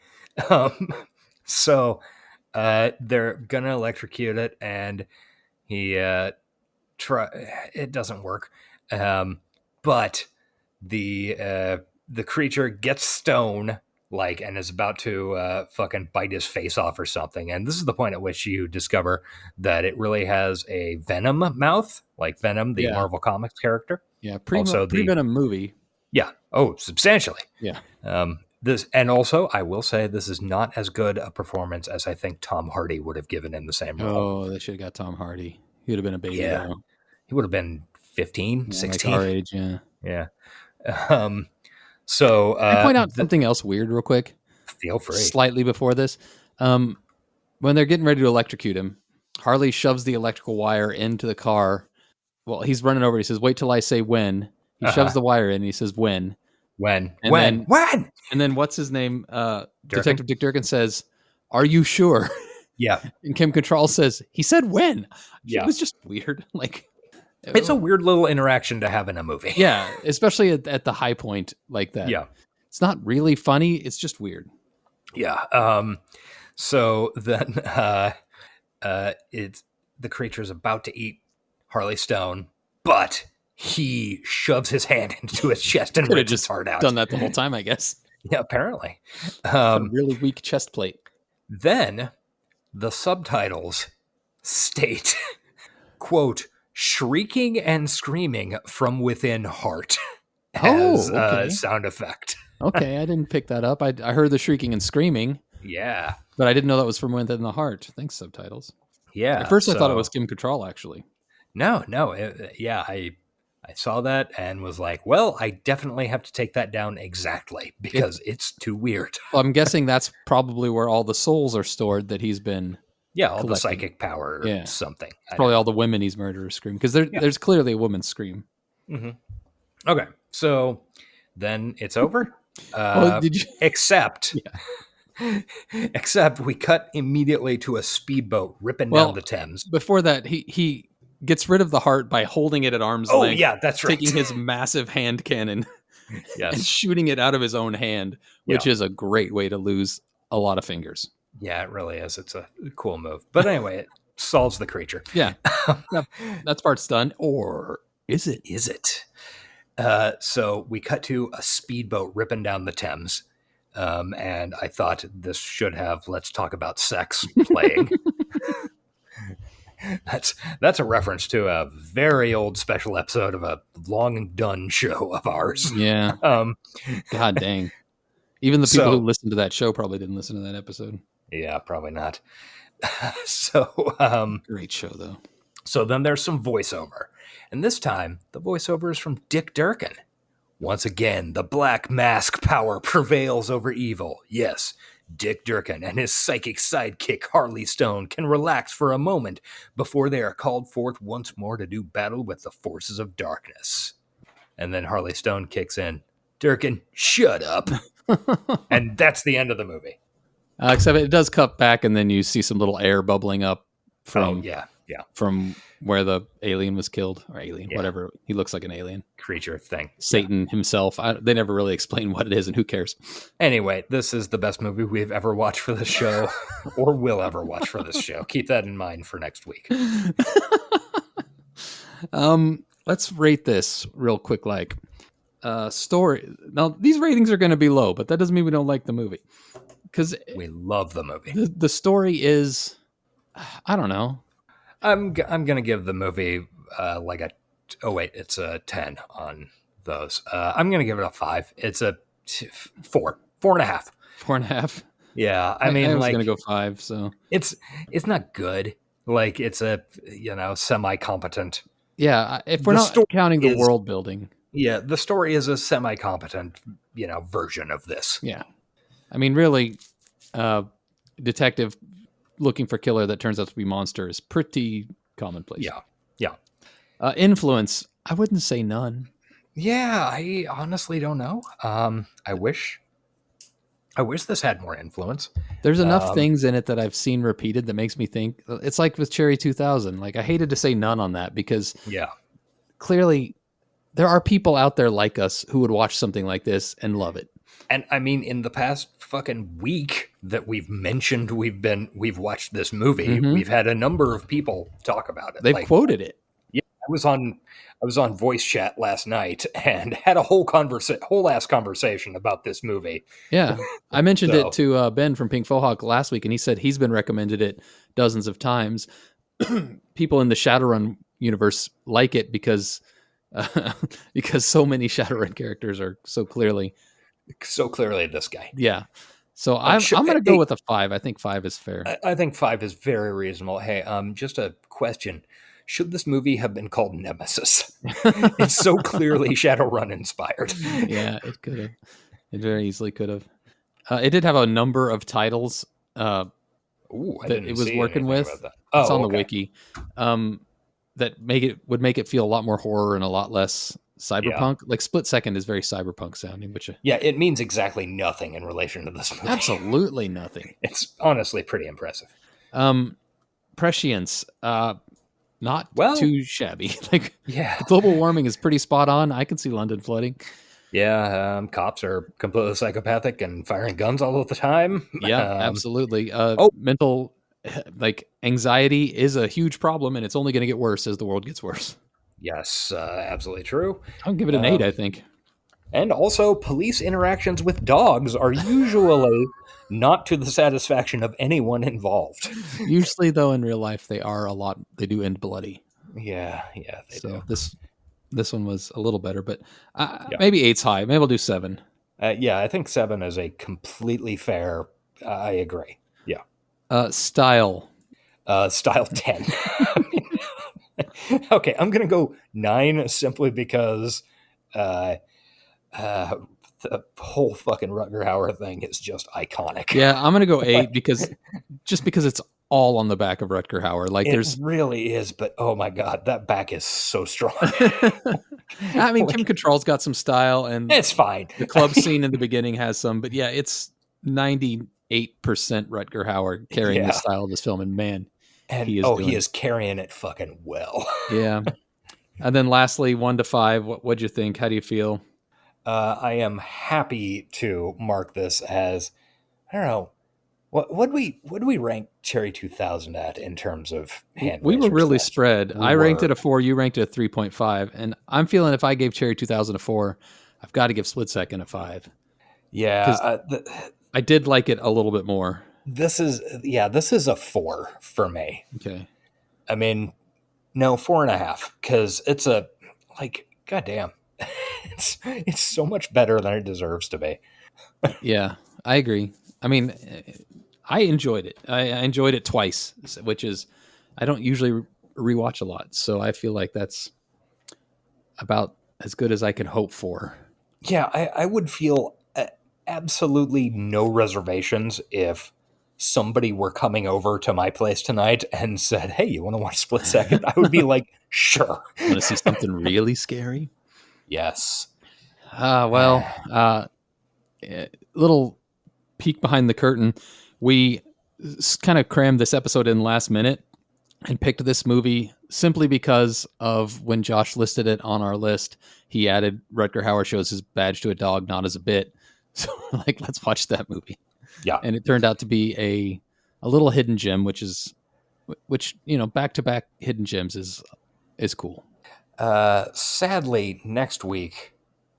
So they're gonna electrocute it, and he it doesn't work. But the creature gets Stone and is about to fucking bite his face off or something. And this is the point at which you discover that it really has a Venom mouth, like Venom, the Marvel Comics character. Yeah, pre-Venom movie. Yeah. Oh, substantially. Yeah. And also, I will say this is not as good a performance as I think Tom Hardy would have given in the same role. Oh, they should have got Tom Hardy. He would have been a baby. Yeah. Now. He would have been 15, 16. Like our age, yeah. Yeah. So can I point out something else weird real quick? Feel free. Slightly before this. When they're getting ready to electrocute him, Harley shoves the electrical wire into the car. Well, he's running over. He says, "Wait till I say when." He shoves the wire in. And he says, "When." When? And then what's his name? Detective Dick Durkin says, "Are you sure?" Yeah. And Kim Cattrall says, "He said when." Yeah. It was just weird. Like, It's a weird little interaction to have in a movie. Yeah, especially at the high point like that. Yeah. It's not really funny. It's just weird. Yeah. So then it's the creature's about to eat Harley Stone, but he shoves his hand into his chest and Could have rips his just heart out. done that the whole time, I guess. Yeah, apparently. A really weak chest plate. Then the subtitles state, quote, shrieking and screaming from within heart as okay. a sound effect. Okay, I didn't pick that up. I heard the shrieking and screaming, Yeah. but I didn't know that was from within the heart. Thanks, subtitles. Yeah. At first, I thought it was Kim Cattrall, actually. No. I saw that and was like, well, I definitely have to take that down exactly because it's too weird. Well, I'm guessing that's probably where all the souls are stored that he's been. Yeah, all the collecting. psychic power or something. Probably all the women he's murdered scream because there's clearly a woman's scream. Mm-hmm. Okay, so then it's over. Did you? Except we cut immediately to a speedboat ripping down the Thames. Before that, he gets rid of the heart by holding it at arm's length. Oh, yeah, that's right. Taking his massive hand cannon Yes. and shooting it out of his own hand, which is a great way to lose a lot of fingers. Yeah, it really is. It's a cool move. But anyway, it solves the creature. Yeah. That part's done. Or is it? Is it? So we cut to a speedboat ripping down the Thames. And I thought this should have Let's Talk About Sex playing. That's a reference to a very old special episode of a long done show of ours. Yeah. God dang. Even the people who listened to that show probably didn't listen to that episode. Yeah, probably not. So great show though. So then there's some voiceover. And this time the voiceover is from Dick Durkin. Once again, the black mask power prevails over evil. Yes, Dick Durkin and his psychic sidekick Harley Stone can relax for a moment before they are called forth once more to do battle with the forces of darkness. And then Harley Stone kicks in. Durkin, shut up. And that's the end of the movie. Except it does cut back and then you see some little air bubbling up from from where the alien was killed, or whatever. He looks like an alien creature thing. Satan himself. They never really explain what it is and who cares. Anyway, this is the best movie we've ever watched for this show or will ever watch for this show. Keep that in mind for next week. Let's rate this real quick. Story. Now these ratings are going to be low, but that doesn't mean we don't like the movie. Because we love the movie. The story is, I don't know. I'm gonna give the movie it's a 10 on those. I'm gonna give it a 5. It's a 4.5. 4.5. Yeah, I mean, I was gonna go 5. So it's not good. Like it's a semi-competent. Yeah, if we're not counting the world building. Yeah, the story is a semi-competent version of this. Yeah. I mean, really, detective looking for killer that turns out to be monster is pretty commonplace. Yeah. Influence, I wouldn't say none. Yeah, I honestly don't know. I wish this had more influence. There's enough things in it that I've seen repeated that makes me think it's like with Cherry 2000. Like I hated to say none on that because clearly there are people out there like us who would watch something like this and love it. And I mean, in the past fucking week that we've mentioned we've watched this movie, we've had a number of people talk about it. They've quoted it. Yeah, I was on voice chat last night and had a whole ass conversation about this movie. Yeah, I mentioned it to Ben from Pink Fohawk last week, and he said he's been recommended it dozens of times. People in the Shadowrun universe like it because so many Shadowrun characters are so clearly this guy. Yeah. So I'm going to go with a 5. I think 5 is fair. I think 5 is very reasonable. Hey, just a question. Should this movie have been called Nemesis? It's so clearly Shadowrun inspired. Yeah, it could have. It very easily could have. It did have a number of titles that it was working with. It's on the wiki. That would make it feel a lot more horror and a lot less cyberpunk. Like Split Second is very cyberpunk sounding, which it means exactly nothing in relation to this movie. Absolutely nothing. It's honestly pretty impressive. Prescience. not Well, too shabby. Like, yeah. the global warming is pretty spot on. I can see London flooding. Yeah, cops are completely psychopathic and firing guns all of the time. Yeah, absolutely. Oh. Mental, like, anxiety is a huge problem, and it's only going to get worse as the world gets worse. Yes, absolutely true. I'll give it an 8, I think. And also, police interactions with dogs are usually not to the satisfaction of anyone involved. Usually, though, in real life, they do end bloody. Yeah, they do. This one was a little better, but maybe 8's high. Maybe I'll do 7. Yeah, I think 7 is a completely fair. I agree. Yeah. Style. Style 10. Okay, I'm gonna go 9 simply because the whole fucking Rutger Hauer thing is just iconic. Yeah, I'm gonna go 8 because it's all on the back of Rutger Hauer. Like, it really is, but oh my god, that back is so strong. I mean, Kim Cattrall's got some style, and it's fine. The club scene in the beginning has some, but yeah, it's 98% Rutger Hauer carrying the style of this film, and man, he is carrying it fucking well. Yeah. And then lastly, 1 to 5, what'd you think? How do you feel? I am happy to mark this as, I don't know, what do we rank Cherry 2000 at in terms of hand? We were really spread. I ranked it a 4, you ranked it a 3.5, and I'm feeling if I gave Cherry 2000 a 4, I've got to give Split Second a 5. Yeah, I did like it a little bit more. This is a 4 for me. Okay. I mean, no, 4.5, because it's a, like, goddamn, it's so much better than it deserves to be. Yeah, I agree. I mean, I enjoyed it. I enjoyed it twice, which is, I don't usually rewatch a lot, so I feel like that's about as good as I can hope for. Yeah, I would feel absolutely no reservations if somebody were coming over to my place tonight and said, "Hey, you want to watch Split Second?" I would be like, "Sure." Want to see something really scary? Yes. Little peek behind the curtain. We kind of crammed this episode in last minute and picked this movie simply because of when Josh listed it on our list. He added Rutger Hauer shows his badge to a dog, not as a bit. So, like, let's watch that movie. Yeah. And it turned out to be a little hidden gem, which back-to-back hidden gems is cool. Sadly, next week,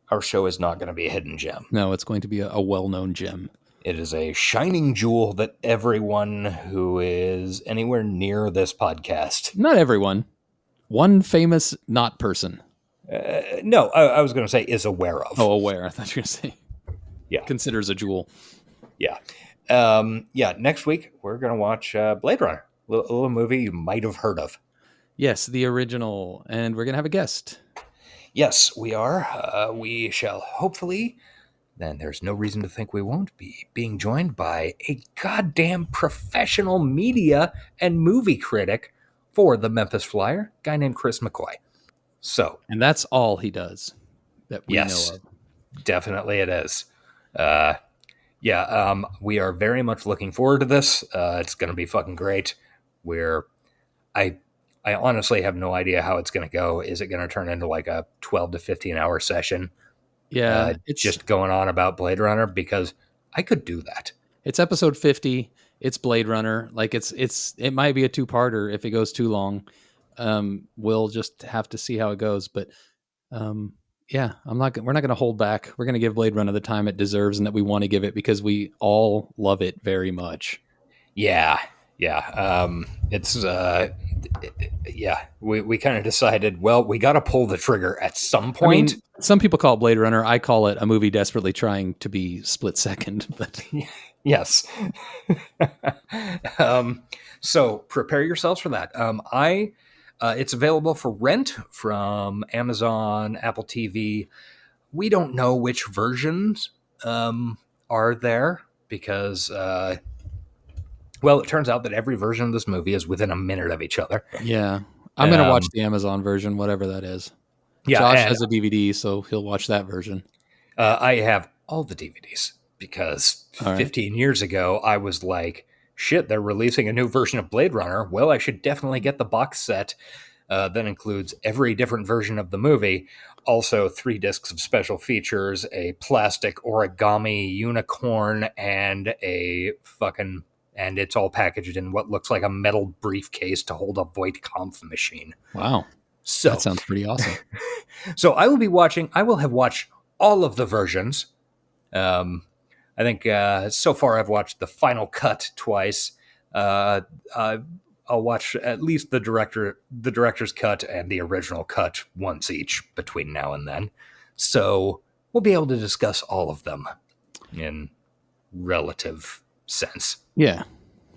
our show is not going to be a hidden gem. No, it's going to be a well-known gem. It is a shining jewel that everyone who is anywhere near this podcast... Not everyone. One famous not person. No, I was going to say is aware of. Oh, aware. I thought you were going to say... Yeah. Considers a jewel. Yeah. Next week, we're going to watch Blade Runner. A little movie you might have heard of. Yes, the original. And we're going to have a guest. Yes, we are. We shall hopefully, then there's no reason to think we won't be, being joined by a goddamn professional media and movie critic for the Memphis Flyer, a guy named Chris McCoy. So, and that's all he does that we know of. Definitely it is. We are very much looking forward to this. It's going to be fucking great. I honestly have no idea how it's going to go. Is it going to turn into like a 12 to 15 hour session? Yeah. It's just going on about Blade Runner, because I could do that. It's episode 50. It's Blade Runner. Like, it might be a 2-parter if it goes too long. We'll just have to see how it goes. But, yeah, we're not going to hold back. We're going to give Blade Runner the time it deserves and that we want to give it, because we all love it very much. Yeah. We kind of decided, well, we got to pull the trigger at some point. I mean, some people call it Blade Runner. I call it a movie desperately trying to be Split Second. But yes. So prepare yourselves for that. It's available for rent from Amazon, Apple TV. We don't know which versions are there, because it turns out that every version of this movie is within a minute of each other. Yeah. I'm going to watch the Amazon version, whatever that is. Yeah, Josh has a DVD, so he'll watch that version. I have all the DVDs, because 15 years ago, I was like, shit, they're releasing a new version of Blade Runner. Well, I should definitely get the box set. that includes every different version of the movie, also 3 discs of special features, a plastic origami unicorn, and and it's all packaged in what looks like a metal briefcase to hold a Voight-Kampff machine. Wow. So That sounds pretty awesome. So I will have watched all of the versions. I think so far I've watched the final cut twice. I'll watch at least the director's cut and the original cut once each between now and then. So we'll be able to discuss all of them in relative sense. Yeah.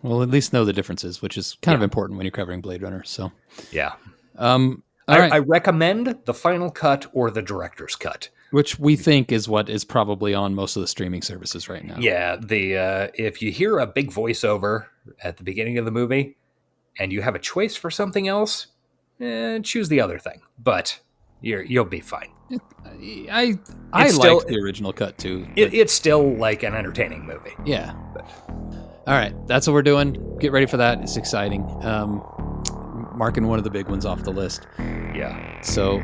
Well, at least know the differences, which is kind of important when you're covering Blade Runner. So yeah. Right. I recommend the final cut or the director's cut, which we think is what is probably on most of the streaming services right now. Yeah, if you hear a big voiceover at the beginning of the movie and you have a choice for something else, choose the other thing. But you'll be fine. I like the original cut too. It's still like an entertaining movie. Yeah. All right, that's what we're doing. Get ready for that. It's exciting. Marking one of the big ones off the list. Yeah. So,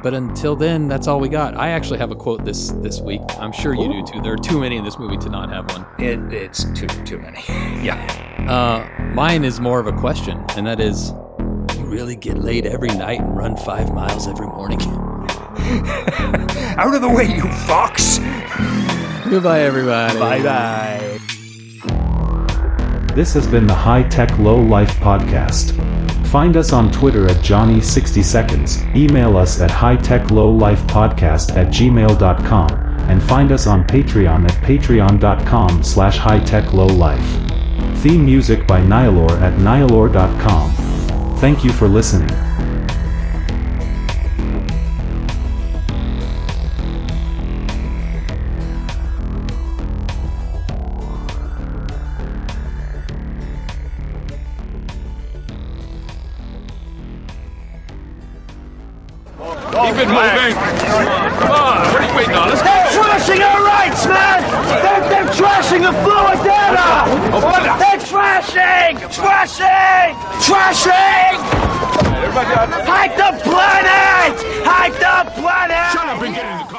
but until then, that's all we got. I actually have a quote this week. I'm sure you do too. There are too many in this movie to not have one. It's too many. Yeah. Mine is more of a question, and that is, you really get laid every night and run 5 miles every morning? Out of the way, you fox! Goodbye, everybody. Bye-bye. This has been the High Tech Low Life podcast. Find us on Twitter at Johnny60seconds, email us at hightechlowlifepodcast@gmail.com, and find us on Patreon at patreon.com/hightechlowlife. Theme music by Nihilor at nihilor.com. Thank you for listening. Keep it moving. Come on, what are you waiting on? Let's go. They're trashing our rights, man! They're trashing the fluid data! They're trashing! Everybody, hide the planet! Hide the planet! Shut up and get in the car.